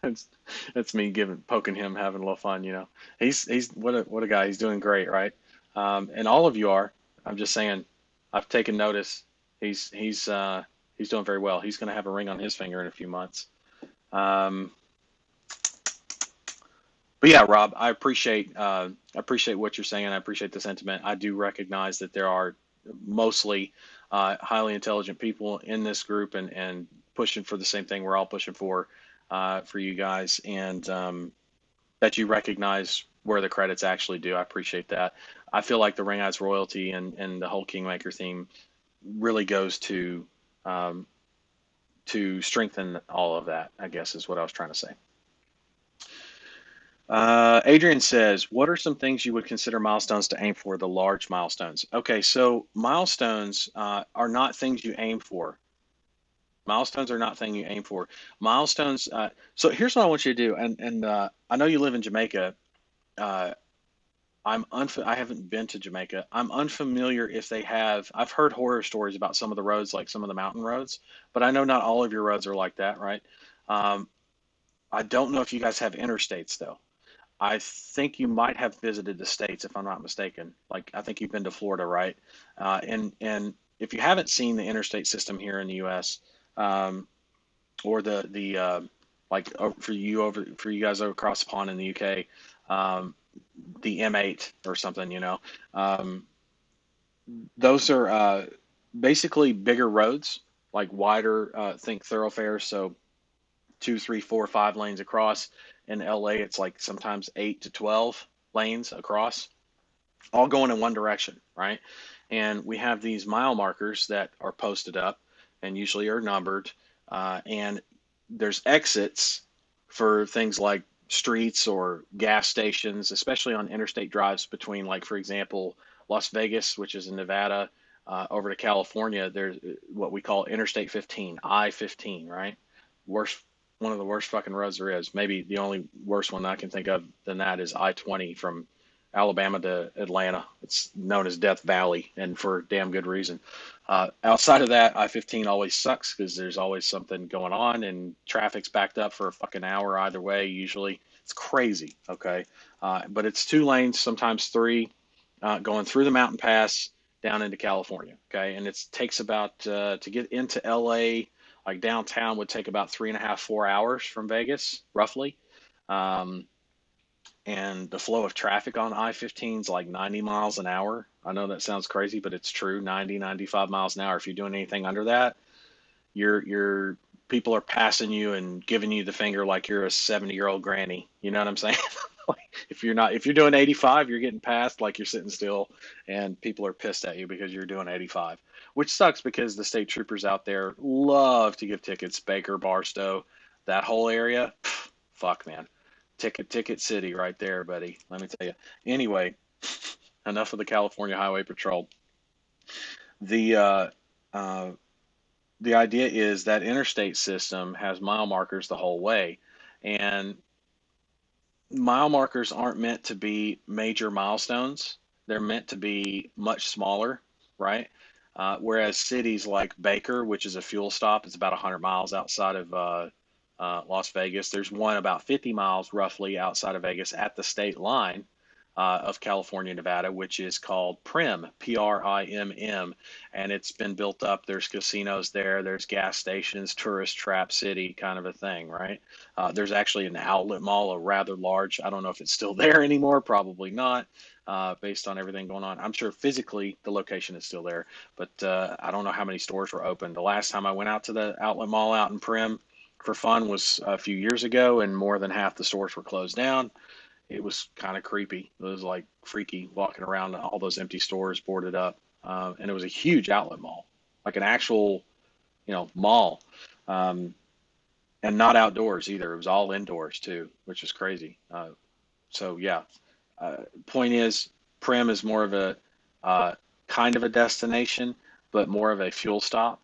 It's that's me poking him, having a little fun, you know. He's what a guy. He's doing great, right? And all of you are. I'm just saying, I've taken notice. He's doing very well. He's going to have a ring on his finger in a few months. Um, but yeah, Rob, I appreciate what you're saying. I appreciate the sentiment. I do recognize that there are mostly highly intelligent people in this group and pushing for the same thing we're all pushing for you guys, and that you recognize where the credits actually do. I appreciate that. I feel like the Ring Eyes royalty and the whole Kingmaker theme really goes um, to strengthen all of that, I guess is what I was trying to say. Adrian says, what are some things you would consider milestones to aim for, the large milestones? Okay, so milestones are not things you aim for. Milestones are not things you aim for. Milestones. So here's what I want you to do, and I know you live in Jamaica. Uh, I haven't been to Jamaica. I'm unfamiliar if they have. I've heard horror stories about some of the roads, like some of the mountain roads, but I know not all of your roads are like that, right? Um, I don't know if you guys have interstates though. I think you might have visited the states, if I'm not mistaken. Like I think you've been to Florida, right? And if you haven't seen the interstate system here in the U.S. Um, or the like for you guys over across the pond in the UK, um, the M8 or something, you know, um, those are basically bigger roads, like wider, think thoroughfares, so two, three, four, 5 lanes across. In LA, it's like sometimes 8 to 12 lanes across, all going in one direction, right? And we have these mile markers that are posted up and usually are numbered. And there's exits for things like streets or gas stations, especially on interstate drives between, like, for example, Las Vegas, which is in Nevada, over to California. There's what we call Interstate 15, I-15, right? Worst, one of the worst fucking roads there is. Maybe the only worst one I can think of than that is I-20 from Alabama to Atlanta. It's known as Death Valley, and for damn good reason. Outside of that, I-15 always sucks because there's always something going on, and traffic's backed up for a fucking hour either way. Usually, it's crazy. Okay, but it's 2 lanes, sometimes three, going through the mountain pass down into California. Okay, and it takes about to get into LA, like downtown, would take about 3.5, 4 hours from Vegas, roughly. Um, and the flow of traffic on I-15 is like 90 miles an hour. I know that sounds crazy, but it's true. 90, 95 miles an hour. If you're doing anything under that, your people are passing you and giving you the finger like you're a 70-year-old granny. You know what I'm saying? Like, if you're doing 85, you're getting passed like you're sitting still, and people are pissed at you because you're doing 85, which sucks because the state troopers out there love to give tickets. Baker, Barstow, that whole area, pff, fuck man, ticket city right there, buddy. Let me tell you. Anyway, enough of the California Highway Patrol. The uh, uh, the idea is that interstate system has mile markers the whole way, and mile markers aren't meant to be major milestones. They're meant to be much smaller, right? Whereas cities like Baker, which is a fuel stop, it's about 100 miles outside of Las Vegas. There's one about 50 miles roughly outside of Vegas at the state line of California, Nevada, which is called Primm, Primm, and it's been built up. There's casinos there, there's gas stations, tourist trap city kind of a thing, right? There's actually an outlet mall, a rather large. I don't know if it's still there anymore, probably not, based on everything going on. I'm sure physically the location is still there, but I don't know how many stores were open. The last time I went out to the outlet mall out in Primm for fun was a few years ago, and more than half the stores were closed down. It was kind of creepy. It was like freaky walking around all those empty stores boarded up. And it was a huge outlet mall, like an actual, mall. Um, and not outdoors either. It was all indoors too, which is crazy. So yeah, point is, Primm is more of a uh, kind of a destination, but more of a fuel stop.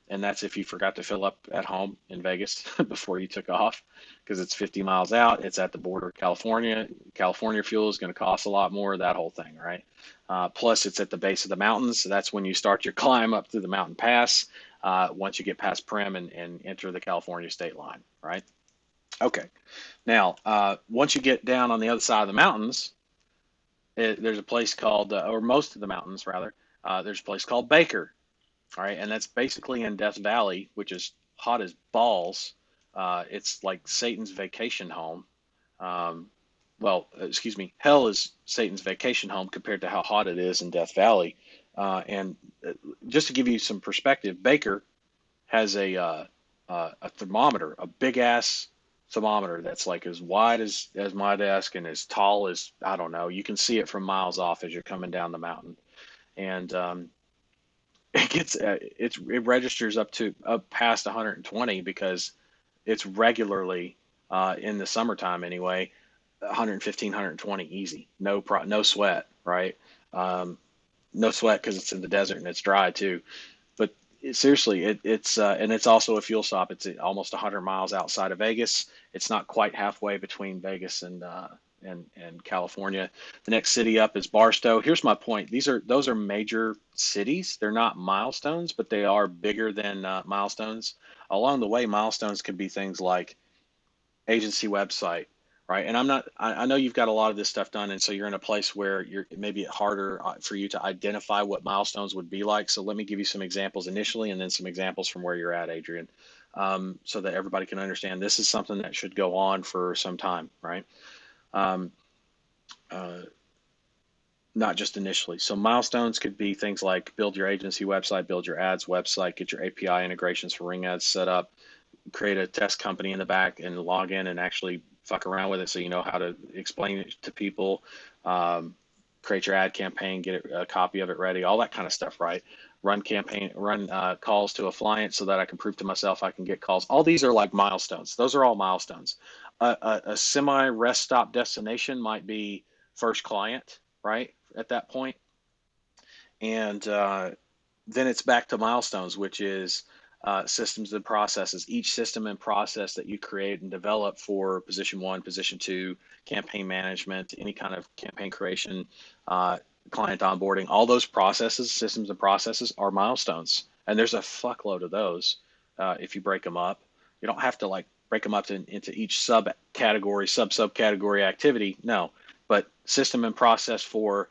And that's if you forgot to fill up at home in Vegas before you took off, because it's 50 miles out. It's at the border of California. California fuel is going to cost a lot more, that whole thing, right? Plus, it's at the base of the mountains. So that's when you start your climb up through the mountain pass once you get past Primm and enter the California state line, right? Okay. Now, once you get down on the other side of the mountains, there's a place called, or most of the mountains rather, there's a place called Baker. All right, and that's basically in Death Valley, which is hot as balls. It's like Satan's vacation home. Um, well, excuse me, hell is Satan's vacation home compared to how hot it is in Death Valley. And just to give you some perspective, Baker has a thermometer, a big ass thermometer that's like as wide as my desk and as tall as I don't know. You can see it from miles off as you're coming down the mountain, and it registers up past 120 because it's regularly in the summertime anyway, 115, 120 easy, no sweat, right? Um, no sweat because it's in the desert and it's dry too. But seriously, it's also a fuel stop. It's almost 100 miles outside of Vegas. It's not quite halfway between Vegas and California. The next city up is Barstow. Here's my point. Those are major cities. They're not milestones, but they are bigger than milestones. Along the way, milestones can be things like agency website, right? And I know you've got a lot of this stuff done, and so you're in a place where you're maybe harder for you to identify what milestones would be like. So let me give you some examples initially, and then some examples from where you're at, Adrian, so that everybody can understand this is something that should go on for some time, right? Um, uh, Not just initially. So milestones could be things like build your agency website, build your ads website, get your API integrations for Ring Ads set up, create a test company in the back and log in and actually fuck around with it so you know how to explain it to people. Um, Create your ad campaign, get a copy of it ready, all that kind of stuff, right? Run calls to a client so that I can prove to myself I can get calls. All these are like milestones. Those are all milestones. A semi rest stop destination might be first client, right? At that point, and then it's back to milestones, which is systems and processes. Each system and process that you create and develop for position one, position two, campaign management, any kind of campaign creation, uh, client onboarding, all those processes, systems and processes are milestones. And there's a fuckload of those if you break them up. You don't have to like break them up into each subcategory, subcategory activity. No, but system and process for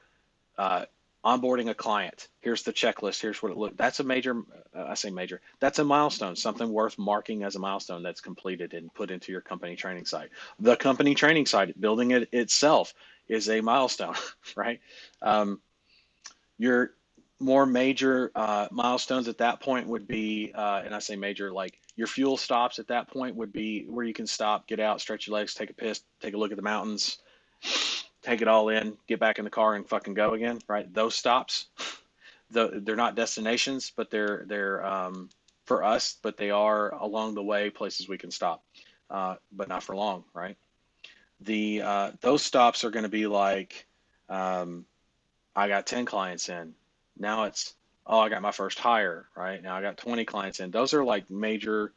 uh, onboarding a client. Here's the checklist. Here's what it looks. That's a major. I say major. That's a milestone. Something worth marking as a milestone that's completed and put into your company training site. The company training site, building it itself, is a milestone, right? Um, your more major milestones at that point would be, and I say major, like your fuel stops at that point would be where you can stop, get out, stretch your legs, take a piss, take a look at the mountains, take it all in, get back in the car and fucking go again, right? Those stops, they're not destinations, but they're for us, but they are along the way places we can stop, but not for long, right? The those stops are going to be like, um, I got 10 clients in. Now it's, oh, I got my first hire, right? Now I got 20 clients in. Those are like major,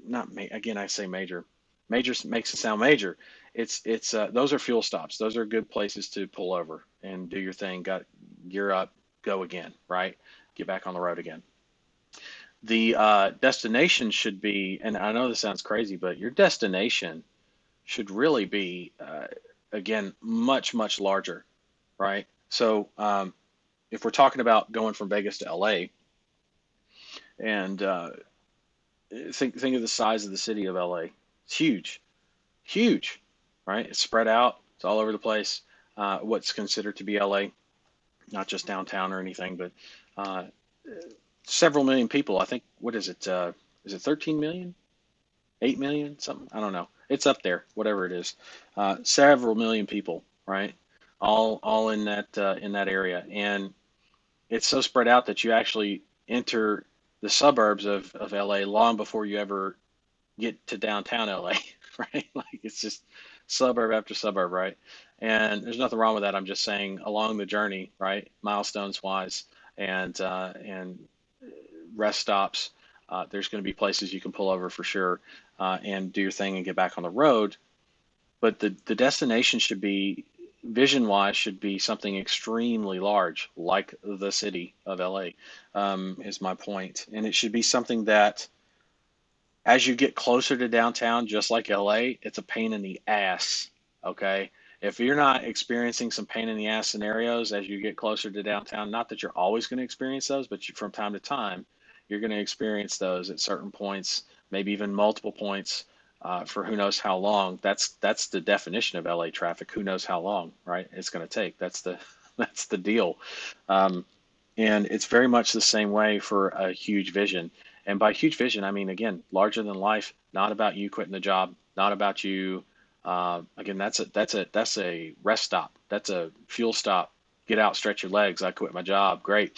not ma again, I say major. Major makes it sound major. It's those are fuel stops. Those are good places to pull over and do your thing. Got gear up, go again, right? Get back on the road again. The destination should be, and I know this sounds crazy, but your destination should really be again much larger, right? So if we're talking about going from Vegas to LA, and think of the size of the city of LA, it's huge, huge, right? It's spread out. It's all over the place. What's considered to be LA, not just downtown or anything, but uh, several million people. I think, what is it? Is it 13 million, 8 million, something? I don't know. It's up there, whatever it is. Several million people, right? All in that area, and it's so spread out that you actually enter the suburbs of LA long before you ever get to downtown LA, right? Like it's just suburb after suburb, right? And there's nothing wrong with that. I'm just saying along the journey, right? Milestones wise and rest stops, there's going to be places you can pull over for sure and do your thing and get back on the road. But the destination should be vision wise should be something extremely large, like the city of LA, is my point. And it should be something that As you get closer to downtown, just like LA, it's a pain in the ass. Okay. If you're not experiencing some pain in the ass scenarios as you get closer to downtown, not that you're always going to experience those, but from time to time, you're going to experience those at certain points, maybe even multiple points for who knows how long. That's the definition of LA traffic. Who knows how long, right? It's going to take. That's the that's the deal. Um, and it's very much the same way for a huge vision. And by huge vision, I mean, again, larger than life, not about you quitting the job, not about you. Again, that's a rest stop. That's a fuel stop. Get out, stretch your legs. I quit my job. Great.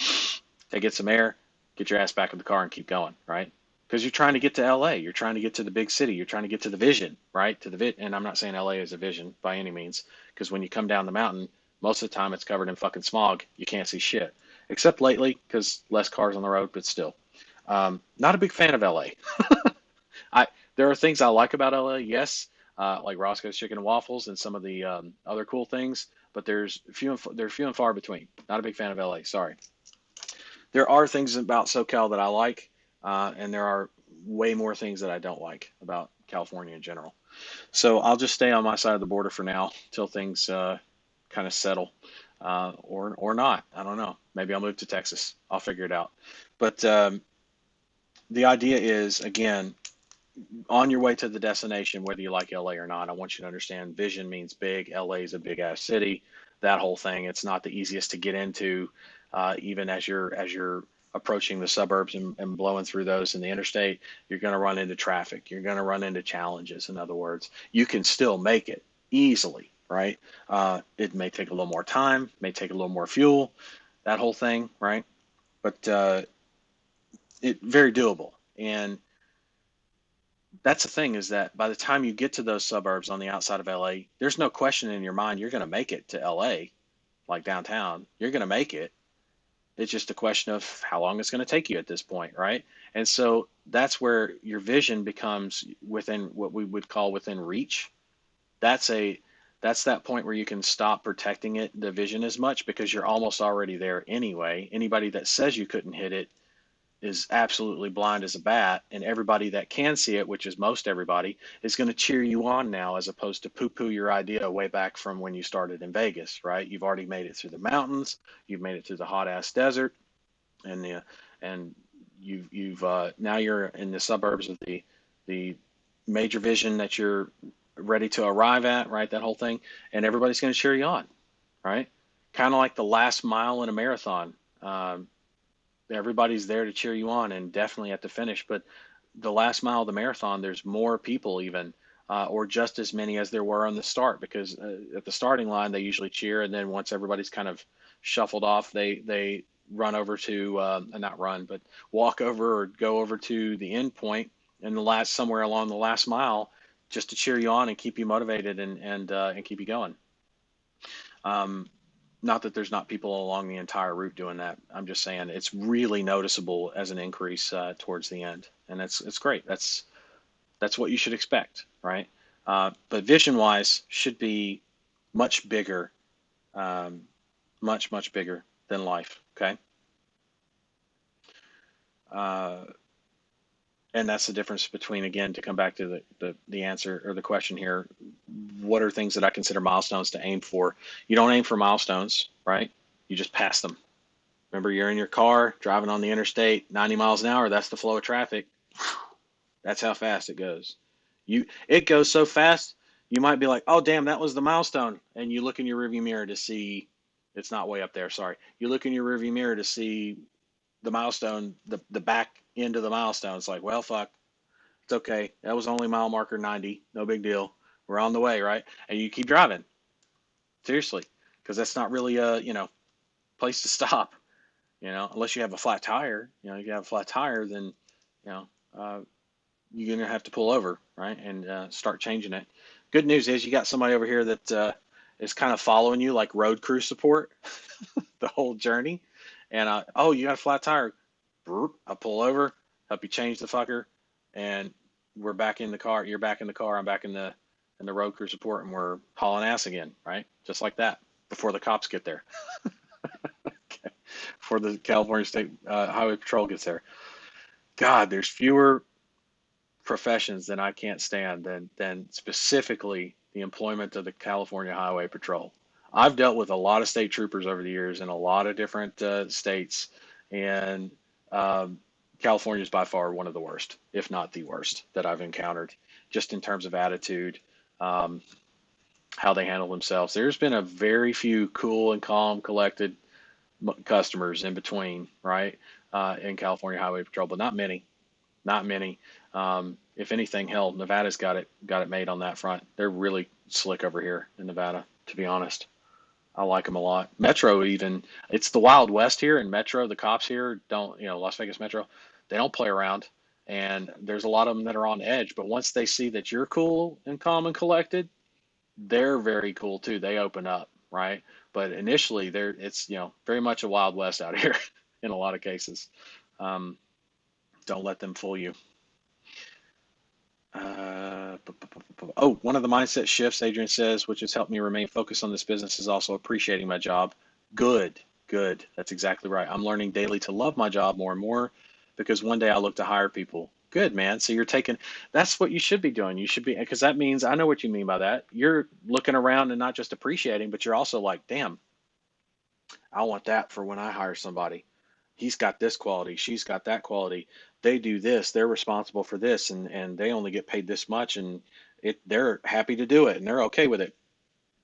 Take get some air, get your ass back in the car and keep going, right? Because you're trying to get to LA, you're trying to get to the big city, you're trying to get to the vision, right? To the and I'm not saying LA is a vision by any means, because when you come down the mountain, most of the time it's covered in fucking smog. You can't see shit, except lately because less cars on the road, but still. Not a big fan of LA. I There are things I like about LA, yes, like Roscoe's Chicken and Waffles and some of the other cool things, but they're few and far between. Not a big fan of LA. Sorry. There are things about SoCal that I like, and there are way more things that I don't like about California in general. So I'll just stay on my side of the border for now till things kind of settle, or not. I don't know. Maybe I'll move to Texas. I'll figure it out. But the idea is, again, on your way to the destination, whether you like LA or not, I want you to understand vision means big. LA is a big ass city. That whole thing. It's not the easiest to get into, even as you're approaching the suburbs and blowing through those in the interstate. You're going to run into traffic. You're going to run into challenges. In other words, you can still make it easily, right? It may take a little more time, may take a little more fuel, that whole thing, right? But it very doable. And that's the thing, is that by the time you get to those suburbs on the outside of LA, there's no question in your mind you're going to make it to LA, like downtown. You're going to make it. It's just a question of how long it's going to take you at this point, right? And so that's where your vision becomes within what we would call within reach. That's a that's that point where you can stop protecting the vision as much, because you're almost already there anyway. Anybody that says you couldn't hit it is absolutely blind as a bat, and everybody that can see it, which is most everybody, is going to cheer you on now, as opposed to poo-poo your idea way back from when you started in Vegas, right? You've already made it through the mountains, you've made it through the hot ass desert, and and you've now you're in the suburbs of the major vision that you're ready to arrive at, right? That whole thing, and everybody's going to cheer you on, right? Kind of like the last mile in a marathon. Everybody's there to cheer you on, and definitely at the finish. But the last mile of the marathon, there's more people even, or just as many as there were on the start, because at the starting line they usually cheer, and then once everybody's kind of shuffled off, they run over to not run, but walk over or go over to the end point in the last somewhere along the last mile, just to cheer you on and keep you motivated and keep you going. Um, Not that there's not people along the entire route doing that. I'm just saying it's really noticeable as an increase towards the end, and it's great. That's what you should expect, right? But vision wise, should be much bigger, um, much bigger than life. Okay, uh, and that's the difference between, again, to come back to the answer or the question here. What are things that I consider milestones to aim for? You don't aim for milestones, right? You just pass them. Remember, you're in your car driving on the interstate, 90 miles an hour. That's the flow of traffic. That's how fast it goes. It goes so fast, you might be like, "Oh, damn, that was the milestone," and you look in your rearview mirror to see it's not way up there. Sorry, you look in your rearview mirror to see the milestone, the back end of the milestone. It's like, well, fuck, it's okay. That was only mile marker 90. No big deal. We're on the way, right? And you keep driving. Seriously, because that's not really a place to stop. Unless you have a flat tire. If you have a flat tire, then you know uh, you're gonna have to pull over, right, and start changing it. Good news is you got somebody over here that is kind of following you, like road crew support, the whole journey. And oh, you got a flat tire. I pull over, help you change the fucker, and we're back in the car. You're back in the car. I'm back in the road crew support, and we're hauling ass again, right? Just like that, before the cops get there, okay. Before the California State Highway Patrol gets there. God, there's fewer professions that I can't stand than specifically the employment of the California Highway Patrol. I've dealt with a lot of state troopers over the years in a lot of different states, and um, California is by far one of the worst, if not the worst, that I've encountered, just in terms of attitude, um, how they handle themselves. There's been a very few cool and calm, collected customers in between, right, in California Highway Patrol, but not many. Not many. If anything, hell, Nevada's got it made on that front. They're really slick over here in Nevada, to be honest. I like them a lot. Metro even, it's the Wild West here, and Metro, the cops here don't, Las Vegas Metro, they don't play around. And there's a lot of them that are on edge, but once they see that you're cool and calm and collected, they're very cool too. They open up, right? But initially, it's very much a Wild West out here in a lot of cases. Um, don't let them fool you. One of the mindset shifts, Adrian says, which has helped me remain focused on this business, is also appreciating my job. Good, good. That's exactly right. I'm learning daily to love my job more and more because one day I'll look to hire people. Good, man. So that's what you should be doing. You should be, because that means, I know what you mean by that. You're looking around and not just appreciating, but you're also like, damn, I want that for when I hire somebody. He's got this quality, she's got that quality. They do this, they're responsible for this, and they only get paid this much, and they're happy to do it, and they're okay with it.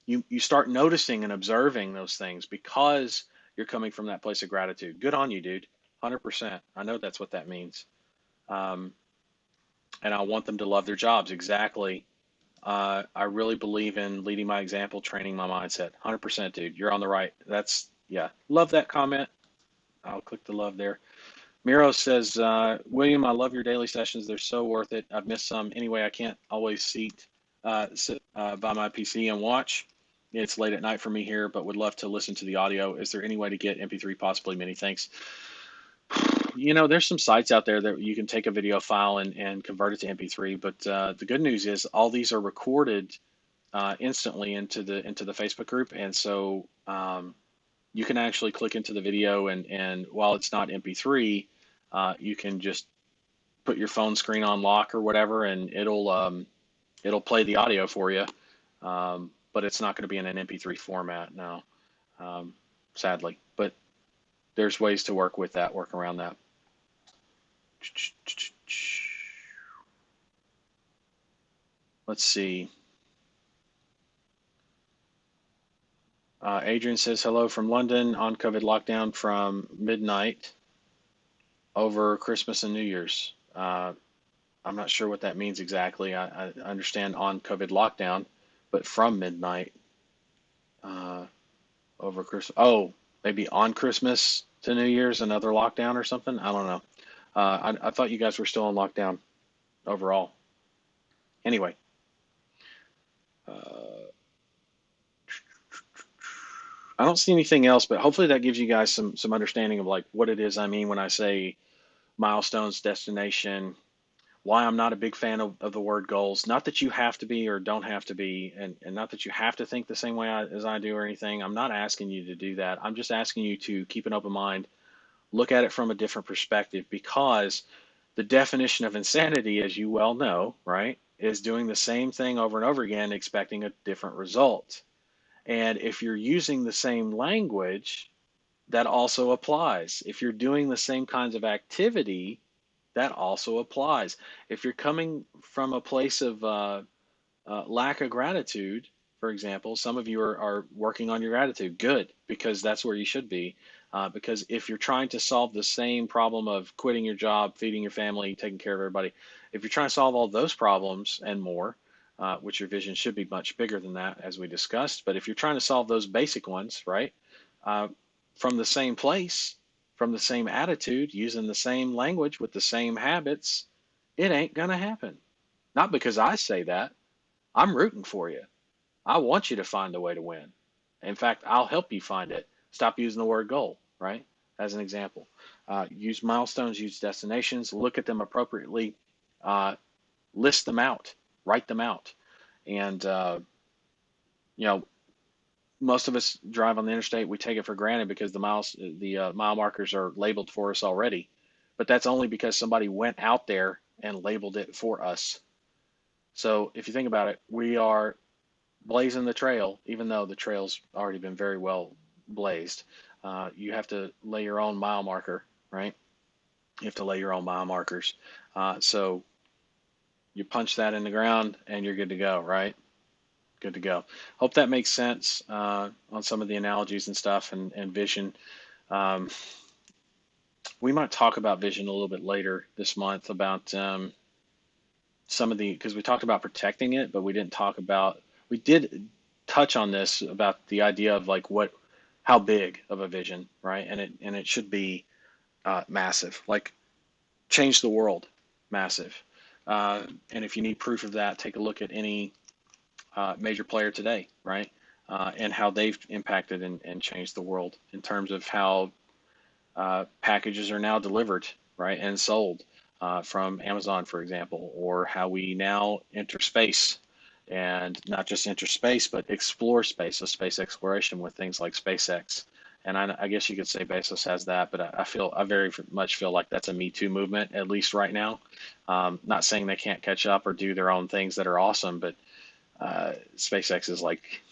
You start noticing and observing those things because you're coming from that place of gratitude. Good on you, dude. 100%. I know that's what that means. Um, and I want them to love their jobs. Exactly. I really believe in leading my example, training my mindset. 100%, dude. You're on the right. Yeah. Love that comment. I'll click the love there. Miro says, William, I love your daily sessions. They're so worth it. I've missed some. Anyway, I can't always sit by my PC and watch. It's late at night for me here, but would love to listen to the audio. Is there any way to get MP3? Possibly. Many thanks. There's some sites out there that you can take a video file and convert it to MP3. But the good news is all these are recorded instantly into the Facebook group, and so you can actually click into the video, and while it's not MP3, you can just put your phone screen on lock or whatever, and it'll play the audio for you. But it's not going to be in an MP3 format now, sadly. But there's ways to work around that. Let's see. Adrian says hello from London on COVID lockdown from midnight over Christmas and New Year's. I'm not sure what that means exactly. I understand on COVID lockdown, but from midnight over Christmas. Oh, maybe on Christmas to New Year's, another lockdown or something. I don't know. I thought you guys were still on lockdown overall. Anyway, I don't see anything else, but hopefully that gives you guys some understanding of like what it is I mean when I say milestones, destination, why I'm not a big fan of the word goals. Not that you have to be or don't have to be, and not that you have to think the same way as I do or anything. I'm not asking you to do that. I'm just asking you to keep an open mind, look at it from a different perspective, because the definition of insanity, as you well know, right, is doing the same thing over and over again, expecting a different result. And if you're using the same language, that also applies. If you're doing the same kinds of activity, that also applies. If you're coming from a place of lack of gratitude, for example, some of you are working on your gratitude. Good, because that's where you should be. Because if you're trying to solve the same problem of quitting your job, feeding your family, taking care of everybody, if you're trying to solve all those problems and more, which your vision should be much bigger than that, as we discussed. But if you're trying to solve those basic ones, right, uh, from the same place, from the same attitude, using the same language with the same habits, it ain't going to happen. Not because I say that. I'm rooting for you. I want you to find a way to win. In fact, I'll help you find it. Stop using the word goal, right? As an example. Use milestones, use destinations, look at them appropriately, list them out, write them out. And, you know, most of us drive on the interstate, we take it for granted because the mile markers are labeled for us already. But that's only because somebody went out there and labeled it for us. So if you think about it, we are blazing the trail, even though the trail's already been very well blazed. You have to lay your own mile marker, right? You have to lay your own mile markers. So you punch that in the ground and you're good to go, right? Good to go. Hope that makes sense on some of the analogies and stuff and vision. Um, we might talk about vision a little bit later this month about some of the, because we talked about protecting it, but we didn't talk about, we did touch on this about the idea of like how big of a vision, right? And it should be massive, like change the world, massive. And if you need proof of that, take a look at any major player today, right? And how they've impacted and changed the world in terms of how packages are now delivered, right, and sold from Amazon, for example, or how we now enter space and not just enter space, but explore space, so space exploration with things like SpaceX. And I guess you could say Bezos has that, but I very much feel like that's a Me Too movement, at least right now. Not saying they can't catch up or do their own things that are awesome, but SpaceX is like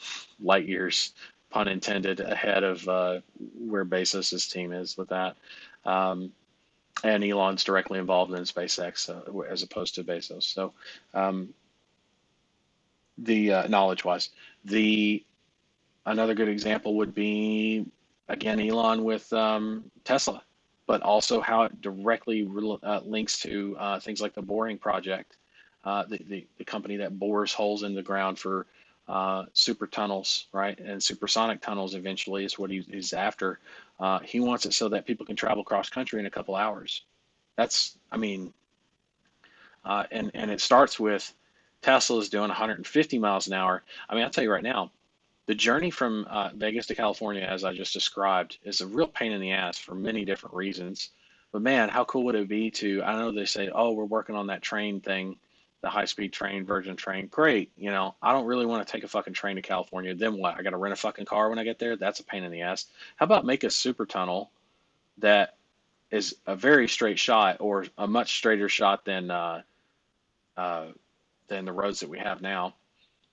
light years, pun intended, ahead of where Bezos's team is with that. Um, and Elon's directly involved in SpaceX as opposed to Bezos. So um, the knowledge-wise, the another good example would be again Elon with Tesla, but also how it directly links to things like the Boring Project, the company that bores holes in the ground for super tunnels, right? And supersonic tunnels eventually is what he's after. He wants it so that people can travel cross country in a couple hours. That's, I mean, and it starts with Tesla's doing 150 miles an hour. I mean, I'll tell you right now, the journey from Vegas to California, as I just described, is a real pain in the ass for many different reasons. But man, how cool would it be to, I know they say, oh, we're working on that train thing, the high-speed train, Virgin train. Great. I don't really want to take a fucking train to California. Then what? I got to rent a fucking car when I get there? That's a pain in the ass. How about make a super tunnel that is a very straight shot or a much straighter shot uh, than the roads that we have now?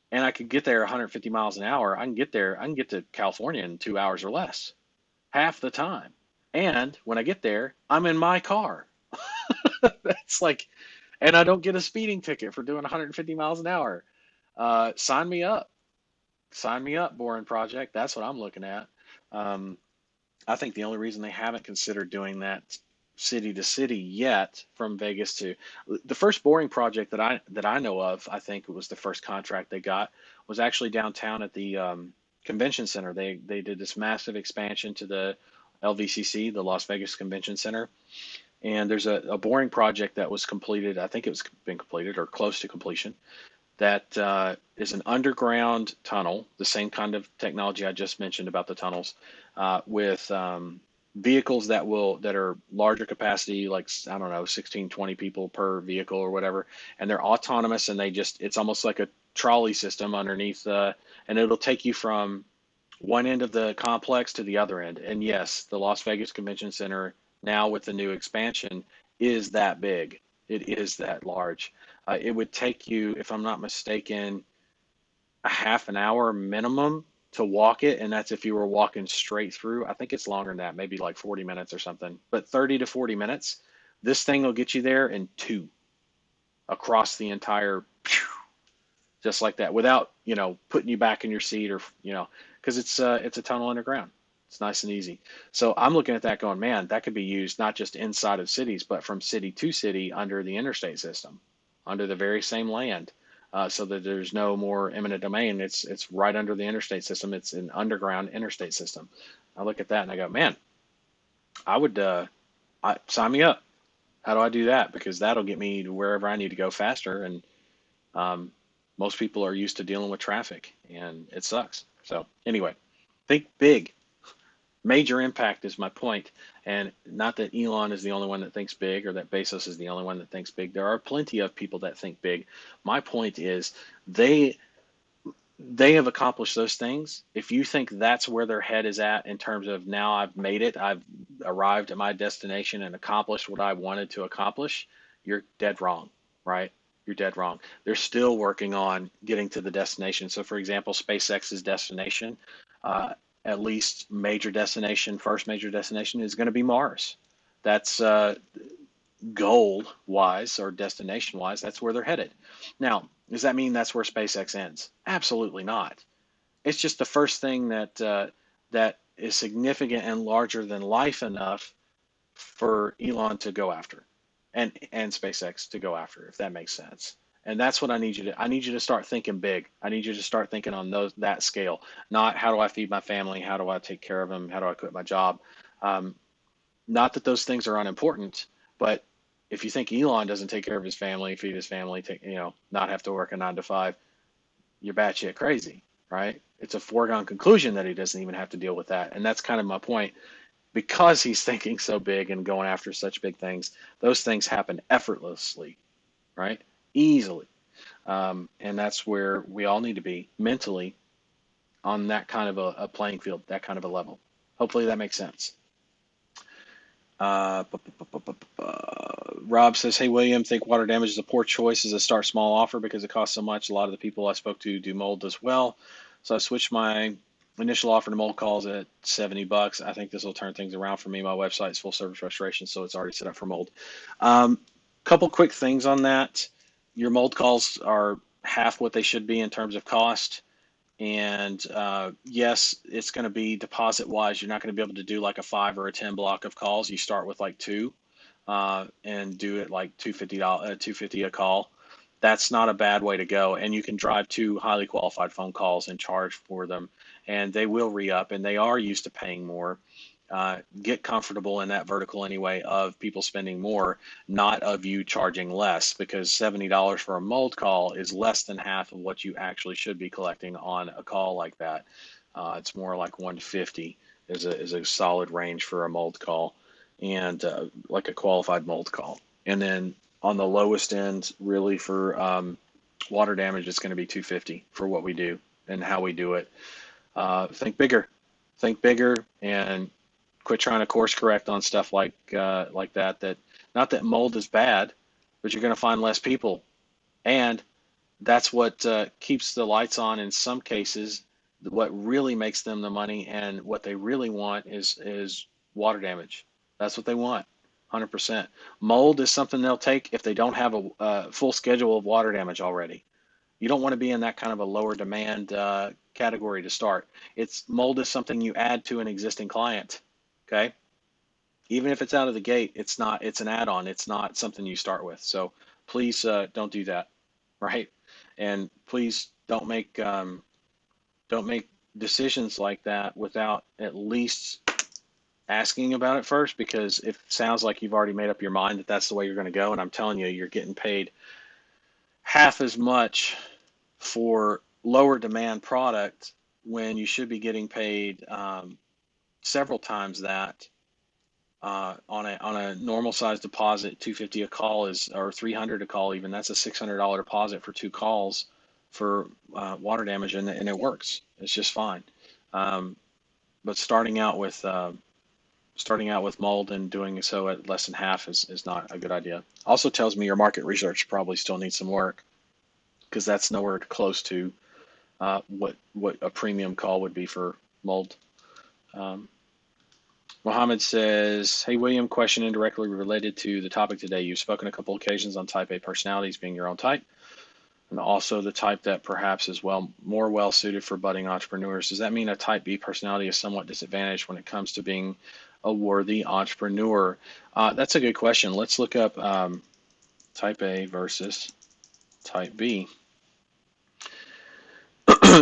And I could get there 150 miles an hour. I can get there. I can get to California in 2 hours or less, half the time. And when I get there, I'm in my car. That's like, and I don't get a speeding ticket for doing 150 miles an hour. Sign me up. Sign me up, Boring Project. That's what I'm looking at. Um, I think the only reason they haven't considered doing that city to city yet from Vegas to the first Boring Project that I know of, I think it was the first contract they got was actually downtown at the convention center. They did this massive expansion to the LVCC, the Las Vegas Convention Center, and there's a Boring Project that was completed. I think it was been completed or close to completion. That is an underground tunnel, the same kind of technology I just mentioned about the tunnels, with vehicles that are larger capacity, like I don't know, 16, 20 people per vehicle or whatever, and they're autonomous and it's almost like a trolley system underneath, and it'll take you from one end of the complex to the other end. And yes, the Las Vegas Convention Center now with the new expansion is that big. It is that large. It would take you, if I'm not mistaken, a half an hour minimum to walk it, and that's if you were walking straight through. I think it's longer than that, maybe like 40 minutes or something, but 30 to 40 minutes. This thing will get you there in two across the entire, just like that, without putting you back in your seat or because it's a tunnel underground. It's nice and easy. So I'm looking at that going, man, that could be used not just inside of cities, but from city to city under the interstate system, under the very same land, so that there's no more eminent domain. It's right under the interstate system. It's an underground interstate system. I look at that and I go, man, I would sign me up. How do I do that? Because that'll get me to wherever I need to go faster. And um, most people are used to dealing with traffic, and it sucks. So anyway, think big. Major impact is my point. And not that Elon is the only one that thinks big or that Bezos is the only one that thinks big. There are plenty of people that think big. My point is they they have accomplished those things. If you think that's where their head is at in terms of now I've made it, I've arrived at my destination and accomplished what I wanted to accomplish, you're dead wrong, right? You're dead wrong. They're still working on getting to the destination. So, for example, SpaceX's destination, uh, at least major destination, first major destination is going to be Mars. That's goal wise or destination wise, that's where they're headed. Now, does that mean that's where SpaceX ends? Absolutely not. It's just the first thing that is significant and larger than life enough for Elon to go after, and SpaceX to go after, if that makes sense. And that's what I need you to. I need you to start thinking big. I need you to start thinking on that scale. Not how do I feed my family? How do I take care of them? How do I quit my job? Um, Not that those things are unimportant, but if you think Elon doesn't take care of his family, feed his family, not have to work a 9 to 5, you're batshit crazy, right? It's a foregone conclusion that he doesn't even have to deal with that. And that's kind of my point. Because he's thinking so big and going after such big things, those things happen effortlessly, right? Easily. And that's where we all need to be mentally on that kind of a playing field, that kind of a level. Hopefully that makes sense. Uh, Rob says, "Hey William, think water damage is a poor choice as a start small offer because it costs so much. A lot of the people I spoke to do mold as well, so I switched my initial offer to mold calls at $70. I think this will turn things around for me. My website is full service restoration, so it's already set up for mold." Um, Couple quick things on that. Your mold calls are half what they should be in terms of cost. And yes, it's going to be deposit wise. You're not going to be able to do like a 5 or a 10 block of calls. You start with like two and do it like $250 a call. That's not a bad way to go. And you can drive two highly qualified phone calls and charge for them. And they will re up, and they are used to paying more. Get comfortable in that vertical anyway of people spending more, not of you charging less, because $70 for a mold call is less than half of what you actually should be collecting on a call like that. It's more like 150 is a solid range for a mold call, and like a qualified mold call. And then on the lowest end, really for water damage, it's going to be 250 for what we do and how we do it. Think bigger, and quit trying to course correct on stuff like that. That not that mold is bad, but you're going to find less people, and that's what keeps the lights on in some cases. What really makes them the money and what they really want is water damage. That's what they want. 100%. Mold is something they'll take if they don't have a full schedule of water damage already. You don't want to be in that kind of a lower demand category to start. It's mold is something you add to an existing client. Okay. Even if it's out of the gate, it's an add-on. It's not something you start with. So please don't do that. Right. And please don't make decisions like that without at least asking about it first, because it sounds like you've already made up your mind that that's the way you're going to go. And I'm telling you, you're getting paid half as much for lower demand product when you should be getting paid several times that on a normal size deposit. 250 a call is, or 300 a call even. That's a $600 deposit for two calls for water damage, and it works. It's just fine. Um, but starting out with mold and doing so at less than half is not a good idea. Also tells me your market research probably still needs some work, because that's nowhere close to what a premium call would be for mold. Um, Mohammed says, "Hey William, question indirectly related to the topic today. You've spoken a couple occasions on type A personalities being your own type, and also the type that perhaps is more well suited for budding entrepreneurs. Does that mean a type B personality is somewhat disadvantaged when it comes to being a worthy entrepreneur?" That's a good question. Let's look up type A versus type B.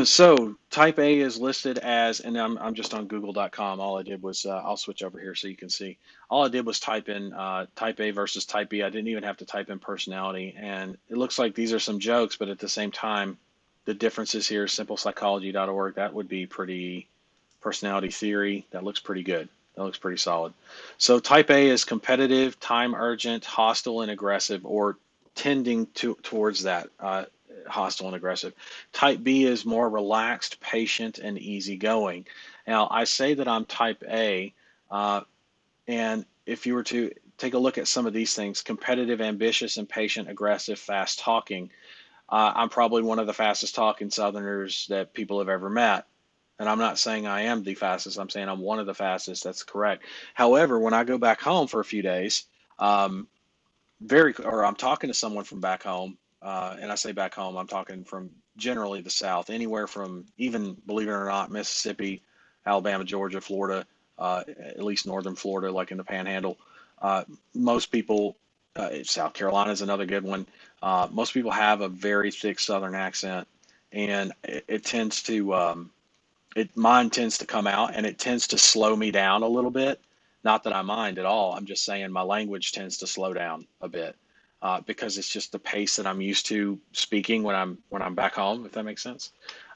So type A is listed as, and I'm just on google.com. All I did was, I'll switch over here so you can see. All I did was type in type A versus type B. I didn't even have to type in personality. And it looks like these are some jokes, but at the same time, the differences here, simplepsychology.org, that would be pretty personality theory. That looks pretty good. That looks pretty solid. So type A is competitive, time urgent, hostile, and aggressive, or tending towards that. Hostile and aggressive. Type B is more relaxed, patient, and easygoing. Now, I say that I'm type A, and if you were to take a look at some of these things: competitive, ambitious, impatient, aggressive, fast talking. I'm probably one of the fastest talking Southerners that people have ever met. And I'm not saying I am the fastest. I'm saying I'm one of the fastest. That's correct. However, when I go back home for a few days, um, or I'm talking to someone from back home, and I say back home, I'm talking from generally the South, anywhere from, even, believe it or not, Mississippi, Alabama, Georgia, Florida, at least northern Florida, like in the Panhandle. Most people, South Carolina is another good one. Most people have a very thick Southern accent, and it tends to mine tends to come out, and it tends to slow me down a little bit. Not that I mind at all. I'm just saying my language tends to slow down a bit, because it's just the pace that I'm used to speaking when I'm back home, if that makes sense.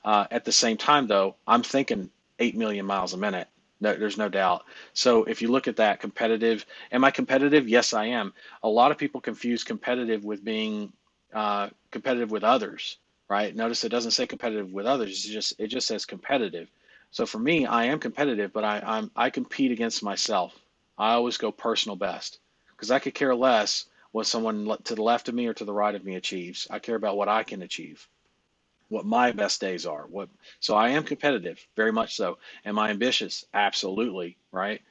At the same time, though, I'm thinking 8 million miles a minute. No, there's no doubt. So if you look at that, competitive, am I competitive? Yes, I am. A lot of people confuse competitive with being competitive with others, right? Notice it doesn't say competitive with others. It just says competitive. So for me, I am competitive, but I compete against myself. I always go personal best, because I could care less what someone to the left of me or to the right of me achieves. I care about what I can achieve, what my best days are. So I am competitive, very much so. Am I ambitious? Absolutely, right?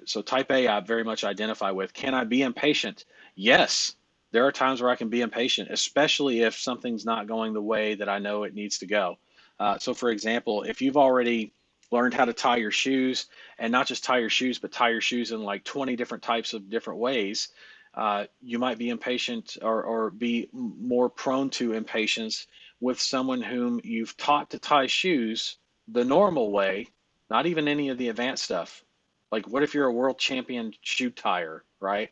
So type A, I very much identify with. Can I be impatient? Yes. There are times where I can be impatient, especially if something's not going the way that I know it needs to go. So for example, if you've already learned how to tie your shoes, and not just tie your shoes, but tie your shoes in like 20 different types of different ways, you might be impatient, or be more prone to impatience with someone whom you've taught to tie shoes the normal way, not even any of the advanced stuff. Like, what if you're a world champion shoe tire, right?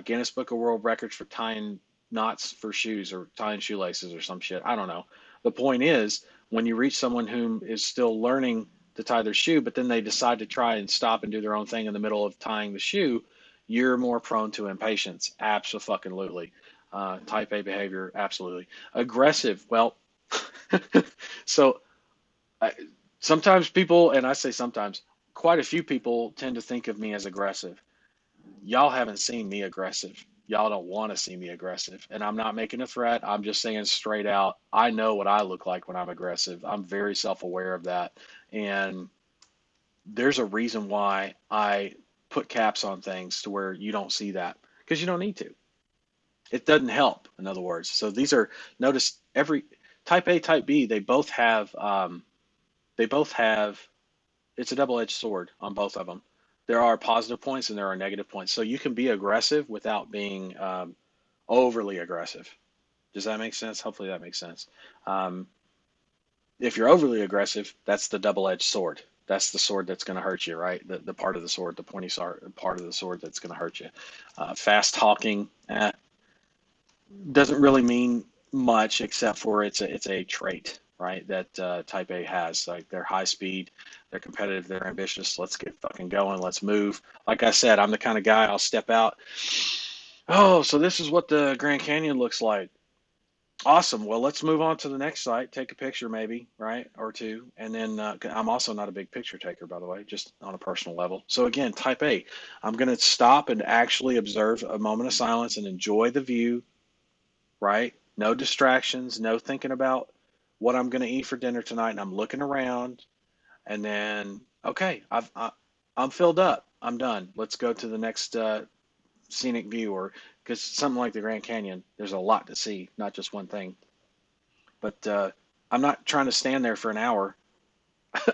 Guinness Book of World Records for tying knots for shoes, or tying shoelaces, or some shit. I don't know. The point is, when you reach someone whom is still learning to tie their shoe, but then they decide to try and stop and do their own thing in the middle of tying the shoe, you're more prone to impatience. Absolutely. Type A behavior, absolutely. Aggressive, well, so I, sometimes people, and I say sometimes, quite a few people tend to think of me as aggressive. Y'all haven't seen me aggressive. Y'all don't want to see me aggressive. And I'm not making a threat. I'm just saying straight out, I know what I look like when I'm aggressive. I'm very self aware of that. And there's a reason why I put caps on things to where you don't see that, because you don't need to. It doesn't help, in other words. So these are, notice every type A, type B, they both have, it's a double-edged sword on both of them. There are positive points and there are negative points. So you can be aggressive without being overly aggressive. Does that make sense? Hopefully that makes sense. Um, if you're overly aggressive, that's the double-edged sword. That's the sword that's going to hurt you, right? The part of the sword, the pointy part of the sword that's going to hurt you. Fast talking, doesn't really mean much, except for it's a trait, right? That type A has. Like, they're high speed, they're competitive, they're ambitious. Let's get fucking going. Let's move. Like I said, I'm the kind of guy, I'll step out. Oh, so this is what the Grand Canyon looks like. Awesome. Well, let's move on to the next site. Take a picture, maybe, right, or two, and then I'm also not a big picture taker, by the way, just on a personal level. So again, type A. I'm going to stop and actually observe a moment of silence and enjoy the view, right? No distractions, no thinking about what I'm going to eat for dinner tonight. And I'm looking around, and then, okay, I'm filled up. I'm done. Let's go to the next scenic view, or because something like the Grand Canyon, there's a lot to see, not just one thing. But I'm not trying to stand there for an hour.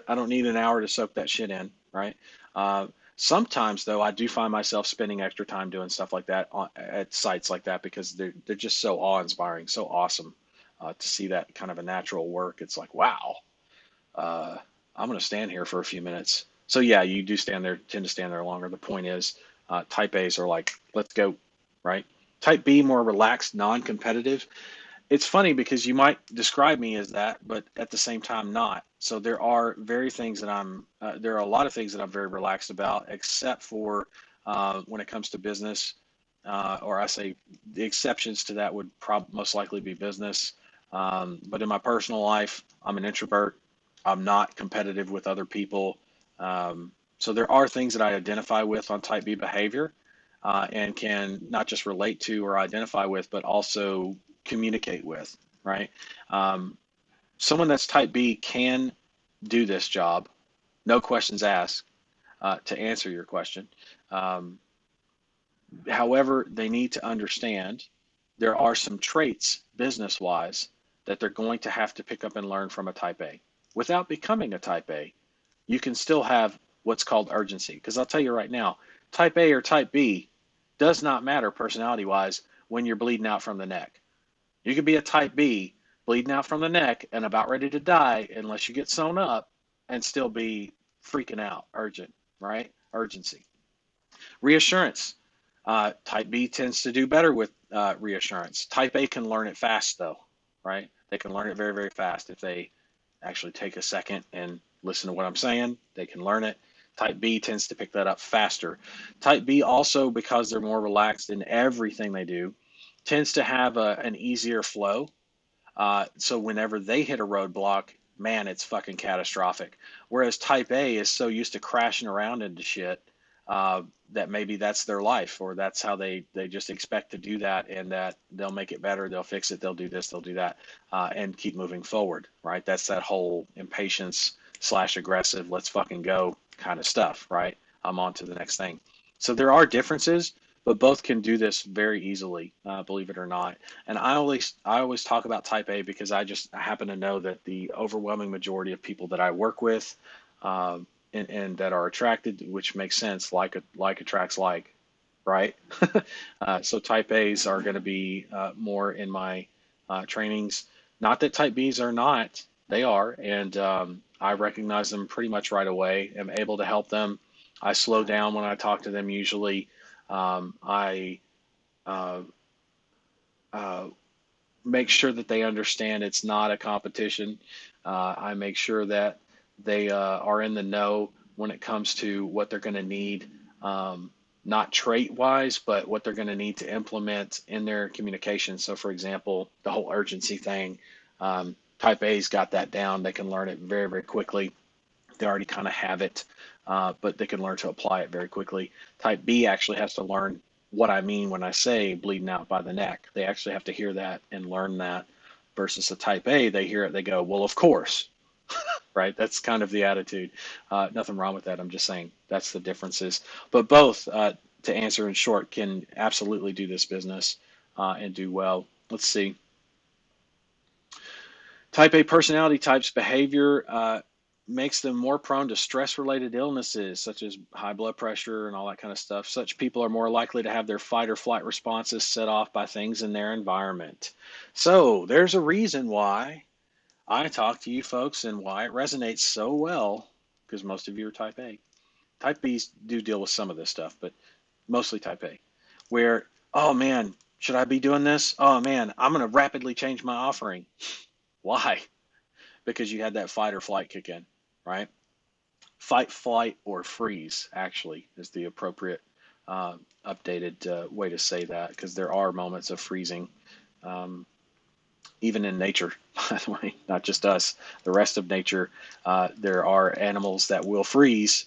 I don't need an hour to soak that shit in, right? Uh, Sometimes, though, I do find myself spending extra time doing stuff like that at sites like that, because they're just so awe-inspiring, so awesome to see that kind of a natural work. It's like, wow, uh, I'm going to stand here for a few minutes. So yeah, you do tend to stand there longer. The point is, type A's are like, let's go, right? Type B, more relaxed, non-competitive. It's funny because you might describe me as that, but at the same time not. So there are a lot of things that I'm very relaxed about, except for when it comes to business, or I say the exceptions to that would most likely be business. But in my personal life, I'm an introvert. I'm not competitive with other people. So there are things that I identify with on type B behavior. and can not just relate to or identify with, but also communicate with, right? Um, Someone that's type B can do this job, no questions asked, to answer your question. Um, However, they need to understand there are some traits business wise that they're going to have to pick up and learn from a type A. Without becoming a type A, you can still have what's called urgency. Because I'll tell you right now, type A or type B does not matter personality wise when you're bleeding out from the neck. You could be a type B, bleeding out from the neck and about ready to die unless you get sewn up and still be freaking out, urgent, right? Urgency. Reassurance. Type B tends to do better with reassurance. Type A can learn it fast, though, right? They can learn it very, very fast. If they actually take a second and listen to what I'm saying, they can learn it. Type B tends to pick that up faster. Type B also, because they're more relaxed in everything they do, tends to have an easier flow. So whenever they hit a roadblock, man, it's fucking catastrophic. Whereas type A is so used to crashing around into shit uh, that maybe that's their life, or that's how they just expect to do that, and that they'll make it better, they'll fix it, they'll do this, they'll do that, and keep moving forward, right? That's that whole impatience slash aggressive, let's fucking go kind of stuff, right? I'm on to the next thing. So there are differences, but both can do this very easily, believe it or not. And I always talk about type A because I happen to know that the overwhelming majority of people that I work with, and that are attracted, which makes sense, like attracts like, right? So type A's are going to be more in my trainings. Not that type B's are not, they are, and I recognize them pretty much right away. Am able to help them. I slow down when I talk to them usually. I uh, uh, make sure that they understand it's not a competition. I make sure that they are in the know when it comes to what they're going to need, not trait wise, but what they're going to need to implement in their communication. So, for example, the whole urgency thing, type A's got that down. They can learn it very, very quickly. They already kind of have it, but they can learn to apply it very quickly. Type B actually has to learn what I mean when I say bleeding out by the neck. They actually have to hear that and learn that versus a type A, they hear it, they go, well, of course, right? That's kind of the attitude. Nothing wrong with that. I'm just saying that's the differences. But both, to answer in short, can absolutely do this business and do well. Let's see. Type A personality types behavior makes them more prone to stress related illnesses such as high blood pressure and all that kind of stuff. Such people are more likely to have their fight or flight responses set off by things in their environment. So there's a reason why I talk to you folks and why it resonates so well, because most of you are type A. Type Bs do deal with some of this stuff, but mostly type A, where, oh man, should I be doing this? Oh man, I'm going to rapidly change my offering. Why? Because you had that fight or flight kick in, right? Fight, flight, or freeze actually is the appropriate updated way to say that, because there are moments of freezing, um, even in nature, by the way, not just us. The rest of nature, there are animals that will freeze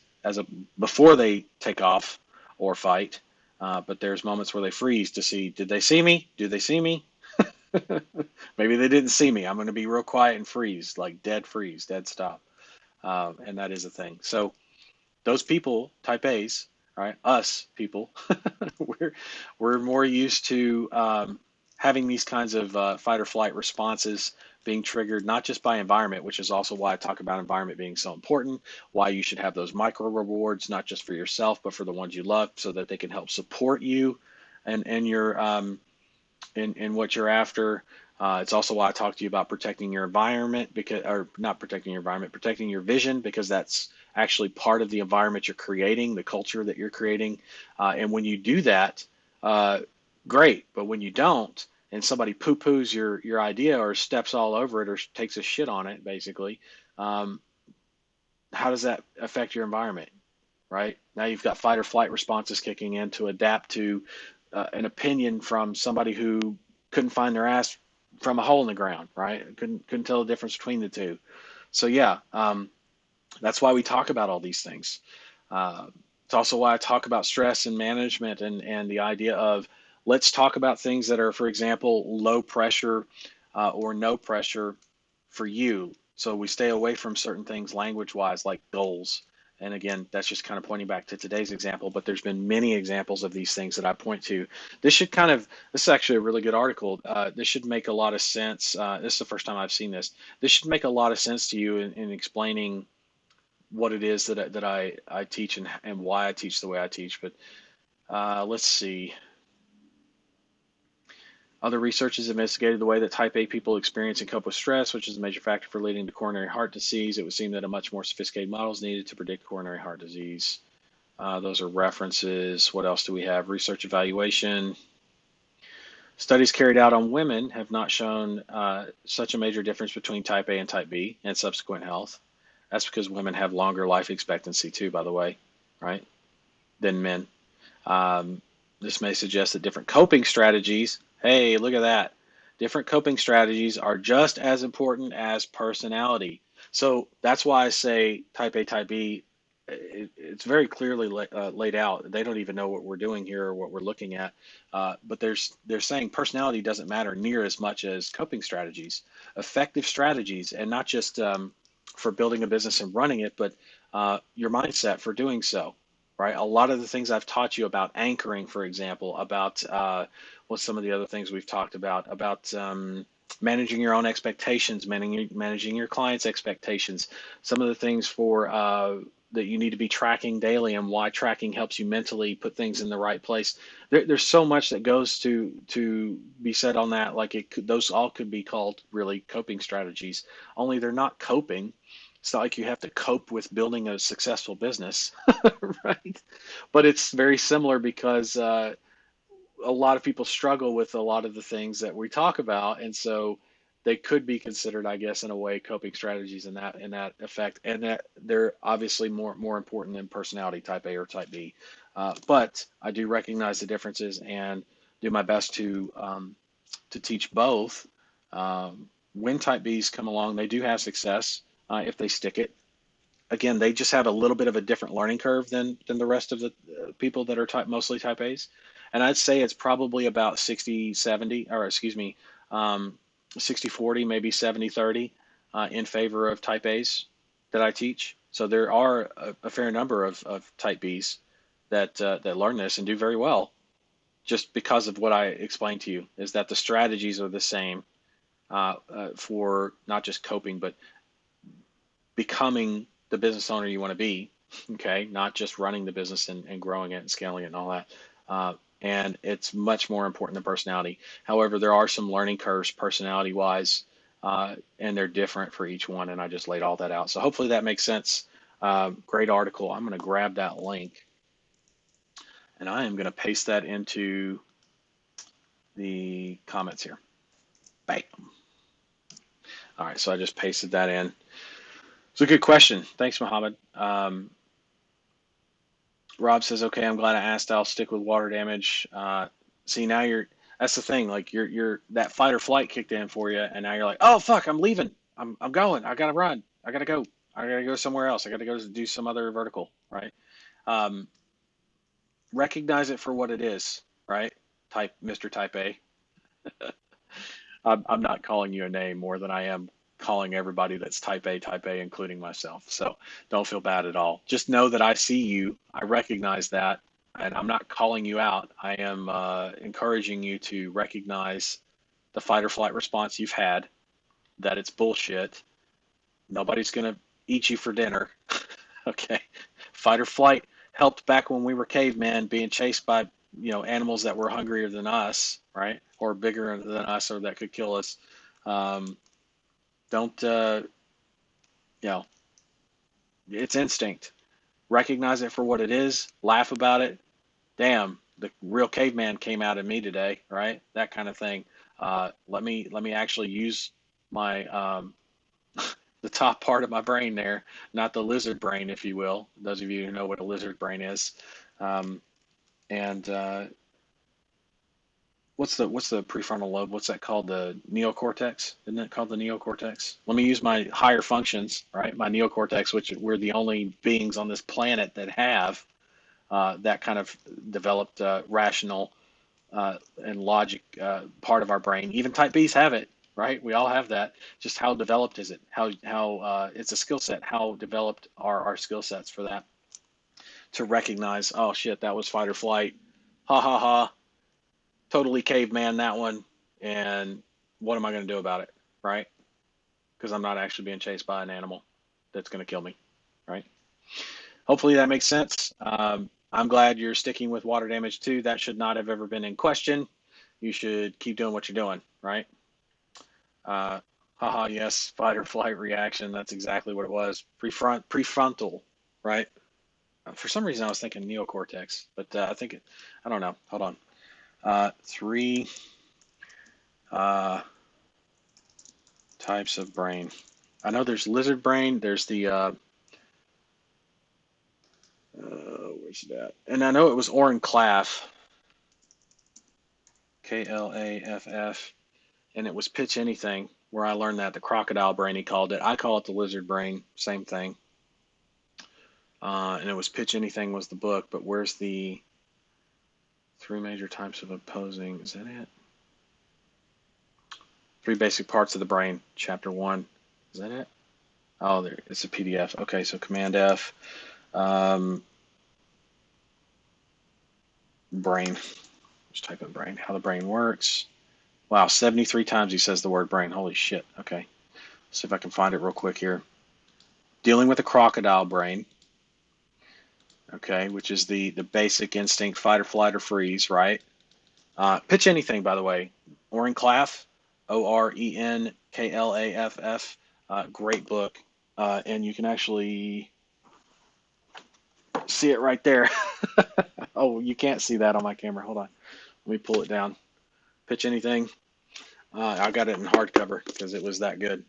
before they take off or fight. But there's moments where they freeze to see, did they see me? Do they see me? Maybe they didn't see me. I'm going to be real quiet and freeze, like dead freeze, dead stop. And that is a thing. So those people, type A's, right? Us people, we're we're more used to having these kinds of fight or flight responses being triggered not just by environment, which is also why I talk about environment being so important. Why you should have those micro rewards, not just for yourself, but for the ones you love, so that they can help support you and your in what you're after. It's also why I talk to you about protecting your environment, because, or not protecting your environment, protecting your vision, because that's actually part of the environment you're creating, the culture that you're creating. And when you do that, uh, great. But when you don't, and somebody poo-poos your idea or steps all over it or takes a shit on it, basically, um, how does that affect your environment? Right now, you've got fight or flight responses kicking in to adapt to an opinion from somebody who couldn't find their ass from a hole in the ground, right? Couldn't tell the difference between the two. So yeah, that's why we talk about all these things. Uh, It's also why I talk about stress and management and the idea of let's talk about things that are, for example, low pressure or no pressure for you. So we stay away from certain things language wise, like goals. And again, that's just kind of pointing back to today's example, but there's been many examples of these things that I point to. This is actually a really good article. This should make a lot of sense. This is the first time I've seen this. This should make a lot of sense to you in explaining what it is that I teach and why I teach the way I teach. But let's see. Other research has investigated the way that type A people experience and cope with stress, which is a major factor for leading to coronary heart disease. It would seem that a much more sophisticated model is needed to predict coronary heart disease. Those are references. What else do we have? Research evaluation. Studies carried out on women have not shown such a major difference between type A and type B and subsequent health. That's because women have longer life expectancy too, by the way, right, than men. This may suggest that different coping strategies, hey, look at that, different coping strategies are just as important as personality. So that's why I say type A, type B, it's very clearly laid out. They don't even know what we're doing here or what we're looking at. But they're saying personality doesn't matter near as much as coping strategies, effective strategies, and not just for building a business and running it, but your mindset for doing so, right? A lot of the things I've taught you about anchoring, for example, about what's some of the other things we've talked about managing your own expectations, managing your clients' expectations, some of the things for that you need to be tracking daily and why tracking helps you mentally put things in the right place. There's so much that goes to be said on that. Like those all could be called really coping strategies, only they're not coping. It's not like you have to cope with building a successful business, right? But it's very similar because a lot of people struggle with a lot of the things that we talk about, and so they could be considered, I guess, in a way, coping strategies in that effect, and that they're obviously more important than personality type A or type B. But I do recognize the differences and do my best to teach both. When type Bs come along, they do have success if they stick it. Again, they just have a little bit of a different learning curve than the rest of the people that are mostly type A's. And I'd say it's probably about 60-70, or excuse me, 60-40, maybe 70-30 in favor of type A's that I teach. So there are a fair number of type B's that learn this and do very well, just because of what I explained to you, is that the strategies are the same for not just coping, but becoming the business owner you want to be, okay? Not just running the business and growing it and scaling it and all that. And it's much more important than personality. However, there are some learning curves personality wise, and they're different for each one. And I just laid all that out. So hopefully that makes sense. Great article. I'm going to grab that link and I am going to paste that into the comments here. Bam. All right, so I just pasted that in. It's a good question. Thanks, Mohammed. Rob says, okay, I'm glad I asked. I'll stick with water damage. See, now that's the thing. Like you're that fight or flight kicked in for you. And now you're like, oh, fuck, I'm leaving. I'm going. I got to run. I got to go. I got to go somewhere else. I got to go do some other vertical, right? Recognize it for what it is, right? Mr. Type A. I'm not calling you a name more than I am calling everybody that's type A, including myself. So don't feel bad at all. Just know that I see you. I recognize that. And I'm not calling you out. I am encouraging you to recognize the fight or flight response you've had, that it's bullshit. Nobody's going to eat you for dinner. Okay. Fight or flight helped back when we were cavemen being chased by, animals that were hungrier than us, right? Or bigger than us, or that could kill us. Don't, it's instinct. Recognize it for what it is. Laugh about it. Damn, the real caveman came out of me today, right? That kind of thing. Let me actually use my the top part of my brain there, not the lizard brain, if you will. Those of you who know what a lizard brain is, and what's the prefrontal lobe? What's that called? The neocortex? Isn't it called the neocortex? Let me use my higher functions, right? My neocortex, which we're the only beings on this planet that have. that kind of developed rational and logic part of our brain. Even type Bs have it, right? We all have that. Just how developed is it? How it's a skill set. How developed are our skill sets for that to recognize? Oh shit, that was fight or flight. Ha ha ha. Totally caveman that one. And what am I going to do about it, right? Because I'm not actually being chased by an animal that's going to kill me, right? Hopefully that makes sense. I'm glad you're sticking with water damage too. That should not have ever been in question. You should keep doing what you're doing, right? Haha, yes, fight or flight reaction. That's exactly what it was. Prefrontal, right? For some reason, I was thinking neocortex, but I don't know. Hold on. Three types of brain. I know there's lizard brain. There's the where's that? And I know it was Oren Klaff, Klaff, and it was Pitch Anything where I learned that the crocodile brain he called it. I call it the lizard brain, same thing. And it was Pitch Anything was the book, but where's the three major types of opposing? Is that it? Three basic parts of the brain, chapter 1. Is that it? Oh, there it's a PDF. Okay, so Command F, brain. Just type in brain. How the brain works. Wow, 73 times he says the word brain. Holy shit. Okay, see if I can find it real quick here. Dealing with a crocodile brain. Okay, which is the basic instinct, fight or flight or freeze, right? Pitch Anything, by the way. Oren Klaff, Orenklaff. Great book. And you can actually see it right there. Oh, you can't see that on my camera. Hold on. Let me pull it down. Pitch Anything. I got it in hardcover because it was that good.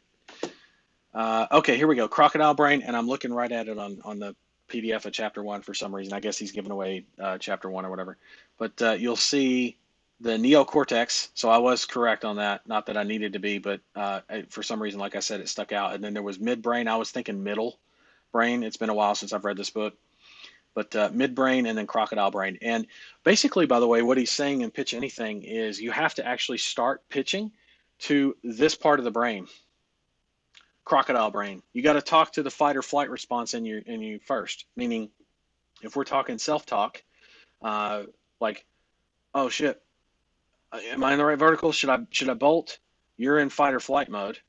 Okay, here we go. Crocodile brain, and I'm looking right at it on the PDF of chapter 1 for some reason. I guess he's giving away chapter 1 or whatever. But you'll see the neocortex. So I was correct on that. Not that I needed to be, but for some reason, like I said, it stuck out. And then there was midbrain. I was thinking middle brain. It's been a while since I've read this book. But midbrain and then crocodile brain. And basically, by the way, what he's saying in Pitch Anything is you have to actually start pitching to this part of the brain, crocodile brain. You got to talk to the fight or flight response in you first. Meaning, if we're talking self-talk, like, oh shit, am I in the right vertical? Should I bolt? You're in fight or flight mode,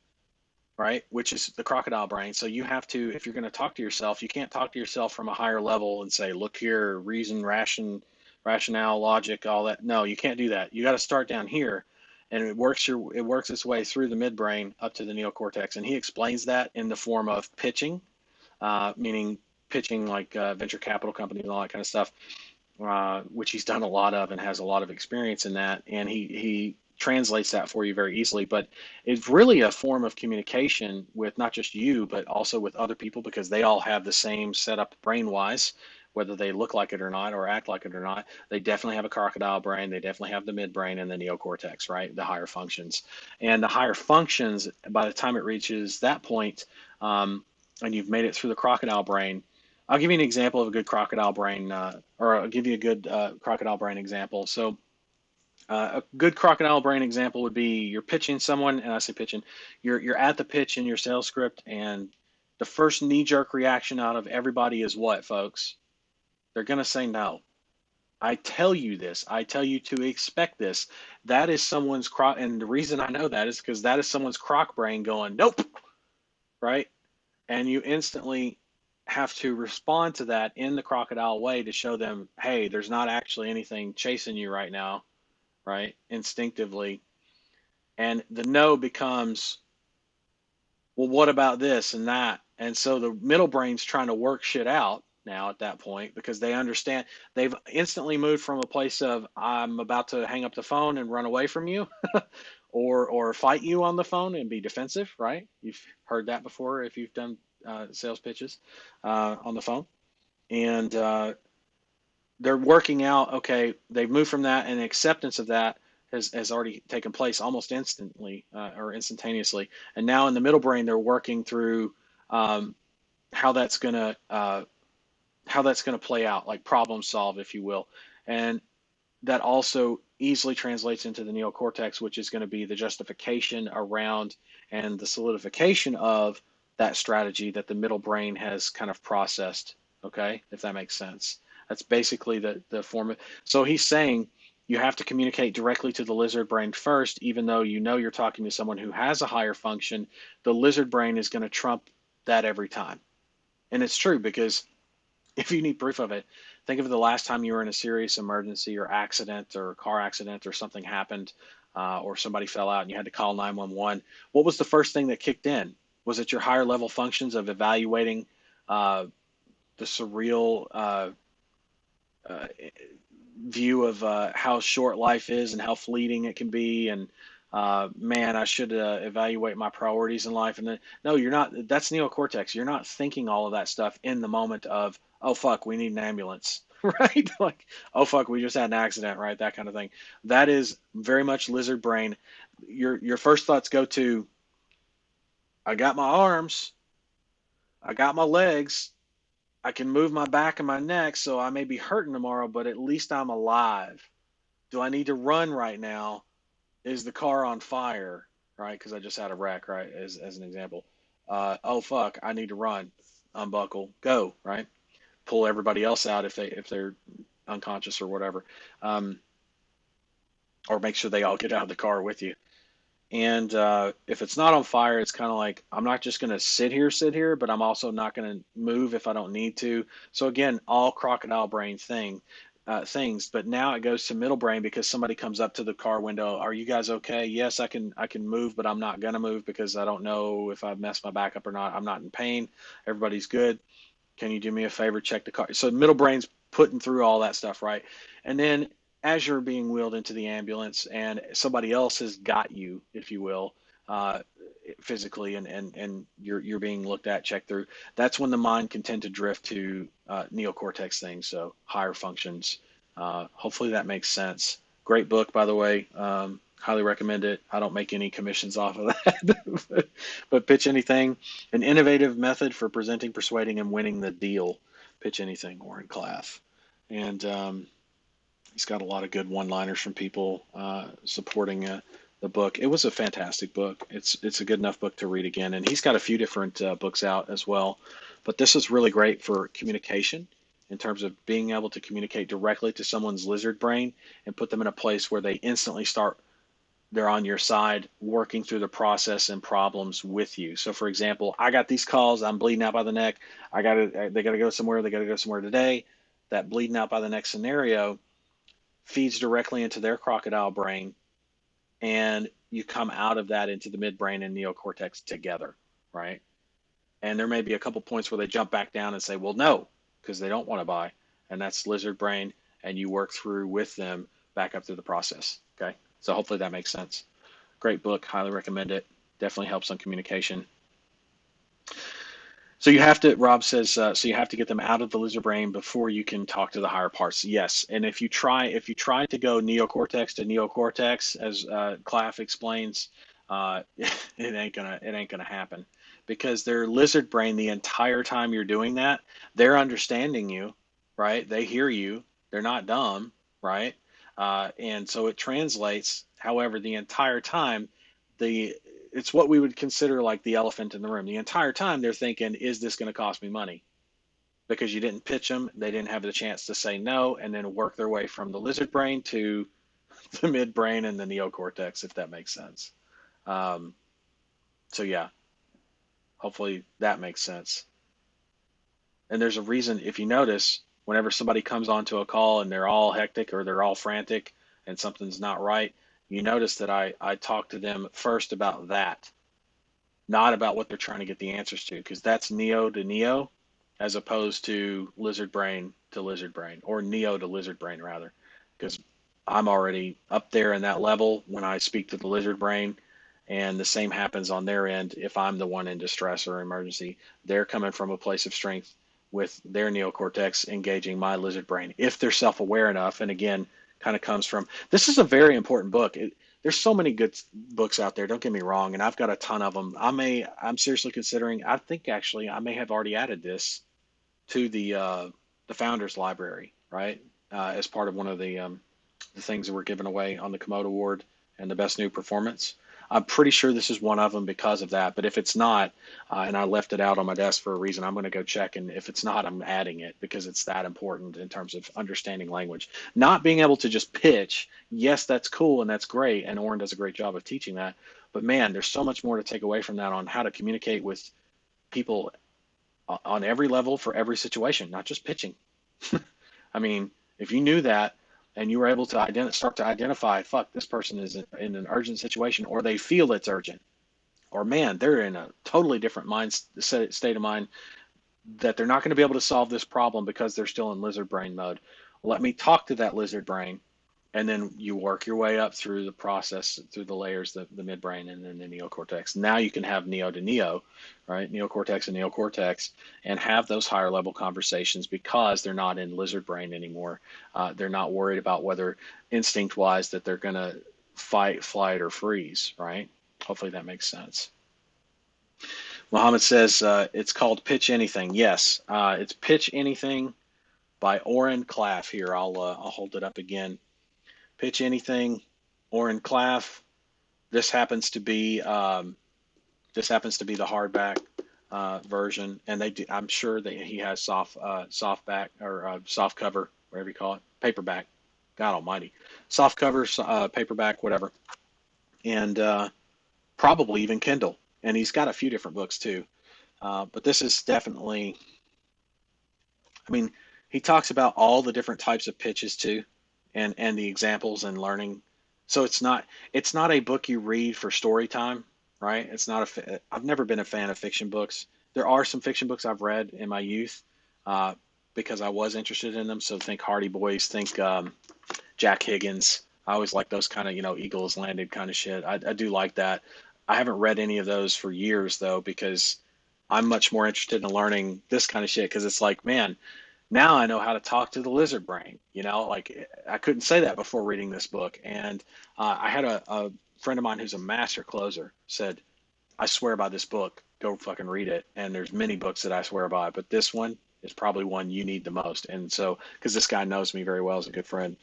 right? Which is the crocodile brain. So you have to, if you're going to talk to yourself, you can't talk to yourself from a higher level and say, look here, reason, rationale, logic, all that. No, you can't do that. You got to start down here, and it works its way through the midbrain up to the neocortex. And he explains that in the form of pitching, meaning pitching like venture capital companies and all that kind of stuff, which he's done a lot of and has a lot of experience in that. And he translates that for you very easily. But it's really a form of communication with not just you, but also with other people because they all have the same setup brain wise, whether they look like it or not or act like it or not. They definitely have a crocodile brain. They definitely have the midbrain and the neocortex, right? The higher functions. And the higher functions, by the time it reaches that point, and you've made it through the crocodile brain, I'll give you an example of a good crocodile brain, or I'll give you a good crocodile brain example. So a good crocodile brain example would be you're pitching someone, and I say pitching, you're at the pitch in your sales script, and the first knee-jerk reaction out of everybody is what, folks? They're going to say no. I tell you this. I tell you to expect this. That is someone's croc, and the reason I know that is because that is someone's croc brain going, nope, right? And you instantly have to respond to that in the crocodile way to show them, hey, there's not actually anything chasing you right now, right? Instinctively. And the no becomes, well, what about this and that? And so the middle brain's trying to work shit out now at that point because they understand they've instantly moved from a place of I'm about to hang up the phone and run away from you or fight you on the phone and be defensive, right? You've heard that before if you've done sales pitches on the phone. And they're working out, okay, they've moved from that, and acceptance of that has already taken place almost instantly or instantaneously. And now in the middle brain, they're working through how that's going to how that's going to play out, like problem solve, if you will. And that also easily translates into the neocortex, which is going to be the justification around and the solidification of that strategy that the middle brain has kind of processed. Okay, if that makes sense. That's basically the form. So he's saying you have to communicate directly to the lizard brain first, even though you know you're talking to someone who has a higher function. The lizard brain is going to trump that every time. And it's true because if you need proof of it, think of the last time you were in a serious emergency or accident or car accident or something happened, or somebody fell out and you had to call 911. What was the first thing that kicked in? Was it your higher level functions of evaluating uh, the surreal uh, view of how short life is and how fleeting it can be, and man, I should evaluate my priorities in life. And then, no, you're not. That's neocortex. You're not thinking all of that stuff in the moment of, oh fuck, we need an ambulance, right? Like, oh fuck, we just had an accident, right? That kind of thing. That is very much lizard brain. Your first thoughts go to, I got my arms, I got my legs, I can move my back and my neck, so I may be hurting tomorrow, but at least I'm alive. Do I need to run right now? Is the car on fire? Right? Because I just had a wreck, right? As an example. Oh fuck, I need to run. Unbuckle, go, right? Pull everybody else out if they're unconscious or whatever, um, or make sure they all get out of the car with you. And if it's not on fire, it's kind of like I'm not just going to sit here, but I'm also not going to move if I don't need to. So again, all crocodile brain things. But now it goes to middle brain because somebody comes up to the car window. Are you guys okay? Yes, I can move, but I'm not going to move because I don't know if I've messed my back up or not. I'm not in pain. Everybody's good. Can you do me a favor? Check the car. So middle brain's putting through all that stuff, right? And then as you're being wheeled into the ambulance and somebody else has got you, if you will, uh, physically, and you're being looked at, checked through, that's when the mind can tend to drift to neocortex things, so higher functions. Hopefully that makes sense. Great book, by the way. Highly recommend it. I don't make any commissions off of that, but pitch anything. An innovative method for presenting, persuading, and winning the deal. Pitch anything, Warren Claff. And he's got a lot of good one-liners from people supporting the book. It was a fantastic book. It's a good enough book to read again, and he's got a few different books out as well. But this is really great for communication in terms of being able to communicate directly to someone's lizard brain and put them in a place where they instantly start, they're on your side working through the process and problems with you. So for example, I got these calls, I'm bleeding out by the neck, they got to go somewhere, they got to go somewhere today. That bleeding out by the neck scenario feeds directly into their crocodile brain, and you come out of that into the midbrain and neocortex together, right? And there may be a couple points where they jump back down and say, well, no, because they don't want to buy. And that's lizard brain, and you work through with them back up through the process. Okay. So hopefully that makes sense. Great book. Highly recommend it. Definitely helps on communication. So you have to, Rob says, so you have to get them out of the lizard brain before you can talk to the higher parts. Yes, and if you try to go neocortex to neocortex, as Claff explains, it ain't gonna happen because their lizard brain the entire time you're doing that, they're understanding you, right? They hear you. They're not dumb, right? And so it translates. However, the entire time, the it's what we would consider like the elephant in the room. The entire time they're thinking, is this going to cost me money? Because you didn't pitch them, they didn't have the chance to say no, and then work their way from the lizard brain to the midbrain and the neocortex, if that makes sense. Um, so yeah, hopefully that makes sense. And there's a reason, if you notice, whenever somebody comes onto a call and they're all hectic or they're all frantic and something's not right, you notice that I talk to them first about that, not about what they're trying to get the answers to, because that's neo to neo as opposed to lizard brain, or neo to lizard brain rather, because I'm already up there in that level when I speak to the lizard brain, and the same happens on their end if I'm the one in distress or emergency. They're coming from a place of strength with their neocortex engaging my lizard brain if they're self-aware enough. And again, kind of comes from, this is a very important book. There's so many good books out there. Don't get me wrong, and I've got a ton of them. I'm seriously considering. I think actually I may have already added this to the the Founders Library, right? As part of one of the things that were given away on the Komodo Award and the Best New Performance. I'm pretty sure this is one of them because of that. But if it's not, and I left it out on my desk for a reason, I'm going to go check. And if it's not, I'm adding it because it's that important in terms of understanding language. Not being able to just pitch, yes, that's cool and that's great. And Oren does a great job of teaching that. But man, there's so much more to take away from that on how to communicate with people on every level for every situation, not just pitching. I mean, if you knew that and you were able to start to identify, fuck, this person is in an urgent situation, or they feel it's urgent, or man, they're in a totally different state of mind that they're not going to be able to solve this problem because they're still in lizard brain mode. Let me talk to that lizard brain, and then you work your way up through the process, through the layers, the midbrain, and then the neocortex. Now you can have neo to neo, right? Neocortex and neocortex, and have those higher level conversations because they're not in lizard brain anymore. They're not worried about whether instinct wise that they're going to fight, flight, or freeze, right? Hopefully that makes sense. Mohammed says it's called Pitch Anything. Yes, it's Pitch Anything by Oren Klaff. Here, I'll hold it up again. Pitch Anything, Oren Klaff. This happens to be the hardback version, and I'm sure that he has softback or soft cover, whatever you call it, paperback. God Almighty, soft cover, paperback, whatever, and probably even Kindle. And he's got a few different books too, but this is definitely. I mean, he talks about all the different types of pitches too, and the examples and learning. So it's not a book you read for story time, right? It's not I've never been a fan of fiction books. There are some fiction books I've read in my youth because I was interested in them. So think Hardy Boys, think Jack Higgins. I always like those kind of, Eagles Landed kind of shit. I do like that. I haven't read any of those for years though, because I'm much more interested in learning this kind of shit because it's like, man, now I know how to talk to the lizard brain. Like I couldn't say that before reading this book. And I had a friend of mine who's a master closer said, I swear by this book, go fucking read it. And there's many books that I swear by, but this one is probably one you need the most. And so, because this guy knows me very well as a good friend,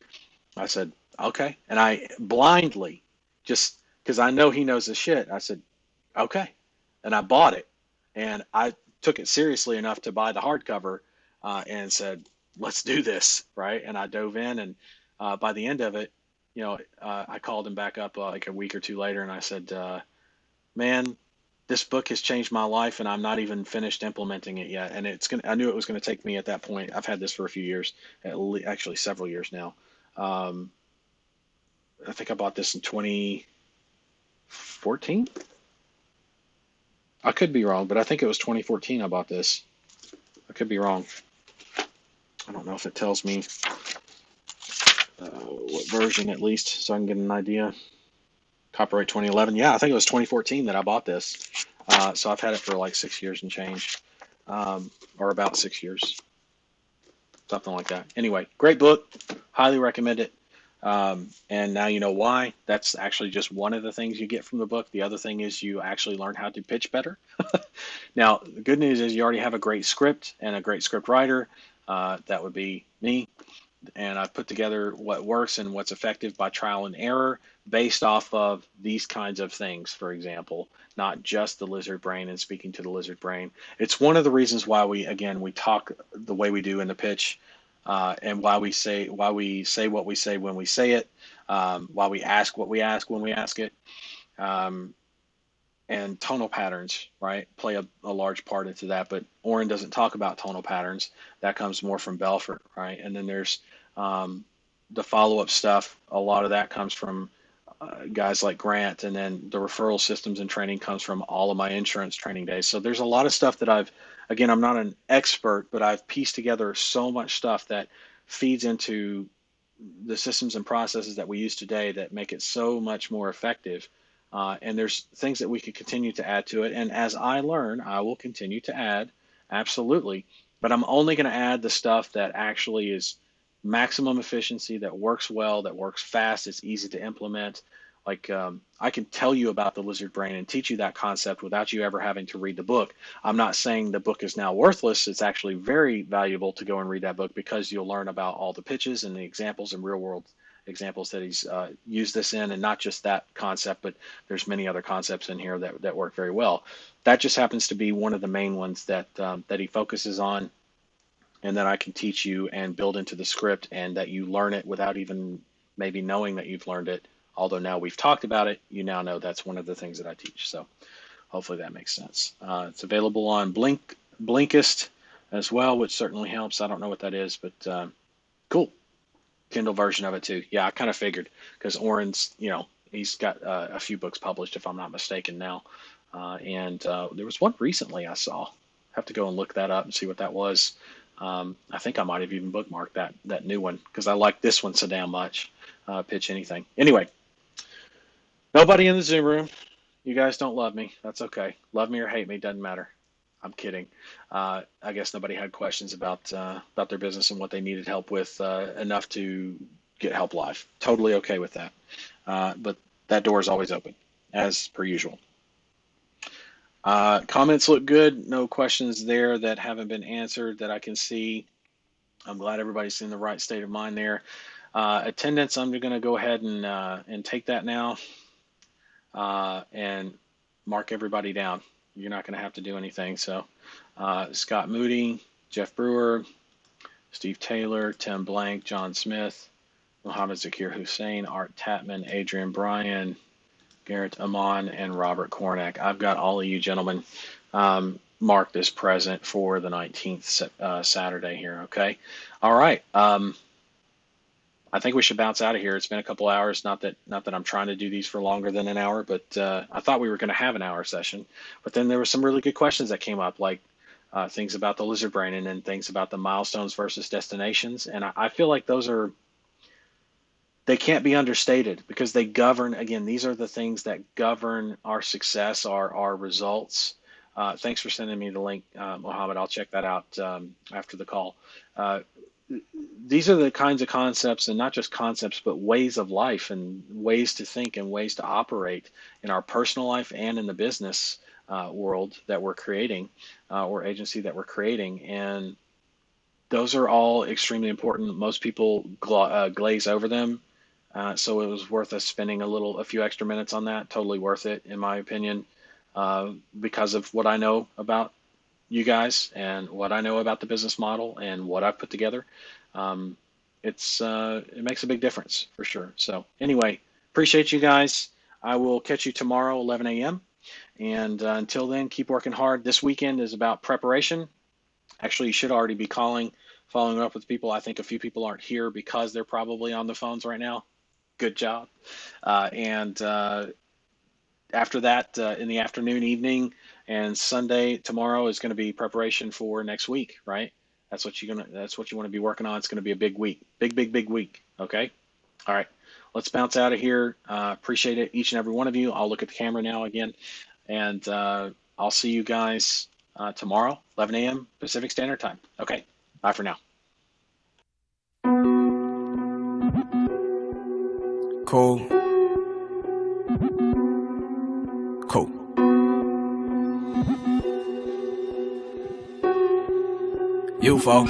I said, okay. And I blindly, just because I know he knows the shit, I said, okay. And I bought it. And I took it seriously enough to buy the hardcover and said, let's do this, right? And I dove in, and by the end of it, I called him back up like a week or two later, and I said, man, this book has changed my life, and I'm not even finished implementing it yet. And I knew it was going to take me at that point. I've had this for a few years, actually several years now. I think I bought this in 2014. I could be wrong, but I think it was 2014 I bought this. I could be wrong. I don't know if it tells me what version at least, so I can get an idea. Copyright 2011. Yeah, I think it was 2014 that I bought this. So I've had it for like 6 years and change, or about 6 years, something like that. Anyway, great book. Highly recommend it. And now you know why. That's actually just one of the things you get from the book. The other thing is you actually learn how to pitch better. Now, the good news is you already have a great script and a great script writer. That would be me. And I've put together what works and what's effective by trial and error based off of these kinds of things, for example, not just the lizard brain and speaking to the lizard brain. It's one of the reasons why we talk the way we do in the pitch, and why we say what we say when we say it, why we ask what we ask when we ask it. And tonal patterns, right, play a large part into that. But Oren doesn't talk about tonal patterns. That comes more from Belfort, right? And then there's the follow-up stuff. A lot of that comes from guys like Grant, and then the referral systems and training comes from all of my insurance training days. So there's a lot of stuff that I'm not an expert, but I've pieced together so much stuff that feeds into the systems and processes that we use today that make it so much more effective. And there's things that we could continue to add to it. And as I learn, I will continue to add, absolutely. But I'm only going to add the stuff that actually is maximum efficiency, that works well, that works fast, it's easy to implement, Like I can tell you about the lizard brain and teach you that concept without you ever having to read the book. I'm not saying the book is now worthless. It's actually very valuable to go and read that book because you'll learn about all the pitches and the examples and real world examples that he's used this in, and not just that concept, but there's many other concepts in here that work very well. That just happens to be one of the main ones that that he focuses on, and that I can teach you and build into the script, and that you learn it without even maybe knowing that you've learned it. Although now we've talked about it, you now know that's one of the things that I teach. So hopefully that makes sense. It's available on Blinkist as well, which certainly helps. I don't know what that is, but cool. Kindle version of it too. Yeah, I kind of figured, because Oren's, he's got a few books published, if I'm not mistaken now. And there was one recently I saw. Have to go and look that up and see what that was. I think I might have even bookmarked that new one, because I like this one so damn much. Pitch anything. Anyway, nobody in the Zoom room. You guys don't love me. That's okay. Love me or hate me, doesn't matter. I'm kidding. I guess nobody had questions about their business and what they needed help with enough to get help live. Totally okay with that. But that door is always open, as per usual. Comments look good. No questions there that haven't been answered that I can see. I'm glad everybody's in the right state of mind there. Attendance, I'm going to go ahead and take that now and mark everybody down. You're not going to have to do anything. So Scott Moody, Jeff Brewer, Steve Taylor, Tim Blank, John Smith, Mohammed Zakir Hussein, Art Tatman, Adrian Bryan, Garrett Amon, and Robert Kornack. I've got all of you gentlemen marked as present for the 19th Saturday here, okay? All right. I think we should bounce out of here. It's been a couple hours. Not that I'm trying to do these for longer than an hour, but I thought we were going to have an hour session. But then there were some really good questions that came up, like things about the lizard brain, and then things about the milestones versus destinations. And I feel like they can't be understated, because they govern. Again, these are the things that govern our success, our results. Thanks for sending me the link, Mohammed. I'll check that out after the call. These are the kinds of concepts, and not just concepts, but ways of life and ways to think and ways to operate in our personal life and in the business world that we're creating, or agency that we're creating. And those are all extremely important. Most people glaze over them. So it was worth us spending a few extra minutes on that. Totally worth it, in my opinion, because of what I know about you guys and what I know about the business model and what I've put together. It makes a big difference for sure. So anyway, appreciate you guys. I will catch you tomorrow, 11 a.m. And until then, keep working hard. This weekend is about preparation. Actually, you should already be following up with people. I think a few people aren't here because they're probably on the phones right now. Good job. And after that, in the afternoon, evening, and Sunday, tomorrow is going to be preparation for next week, right? That's what you want to be working on. It's going to be a big week, big week. Okay. All right. Let's bounce out of here. Appreciate it, each and every one of you. I'll look at the camera now again, and I'll see you guys tomorrow, 11 a.m. Pacific Standard Time. Okay. Bye for now. Cool. You fall.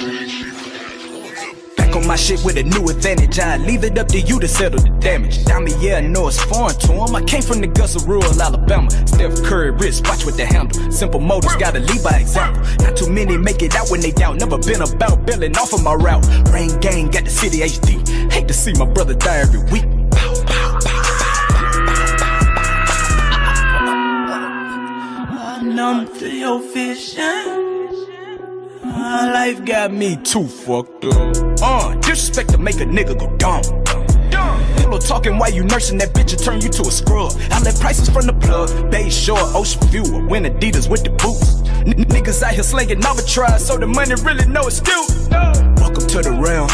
Back on my shit with a new advantage. I leave it up to you to settle the damage. Diamond, yeah, I know it's foreign to him. I came from the guts of rural Alabama. Steph Curry wrist, watch with the handle. Simple motives, gotta lead by example. Not too many make it out when they doubt. Never been about bailing off of my route. Rain gang, got the city HD. Hate to see my brother die every week. Numb to your vision. My life got me too fucked up. Disrespect to make a nigga go dumb. Pillow talking while you nursing that bitch and turn you to a scrub. I let prices from the plug. Bay Shore, Ocean View, I win Adidas with the boots. Niggas out here slinging arbitrage, so the money really no excuse. Welcome to the realm.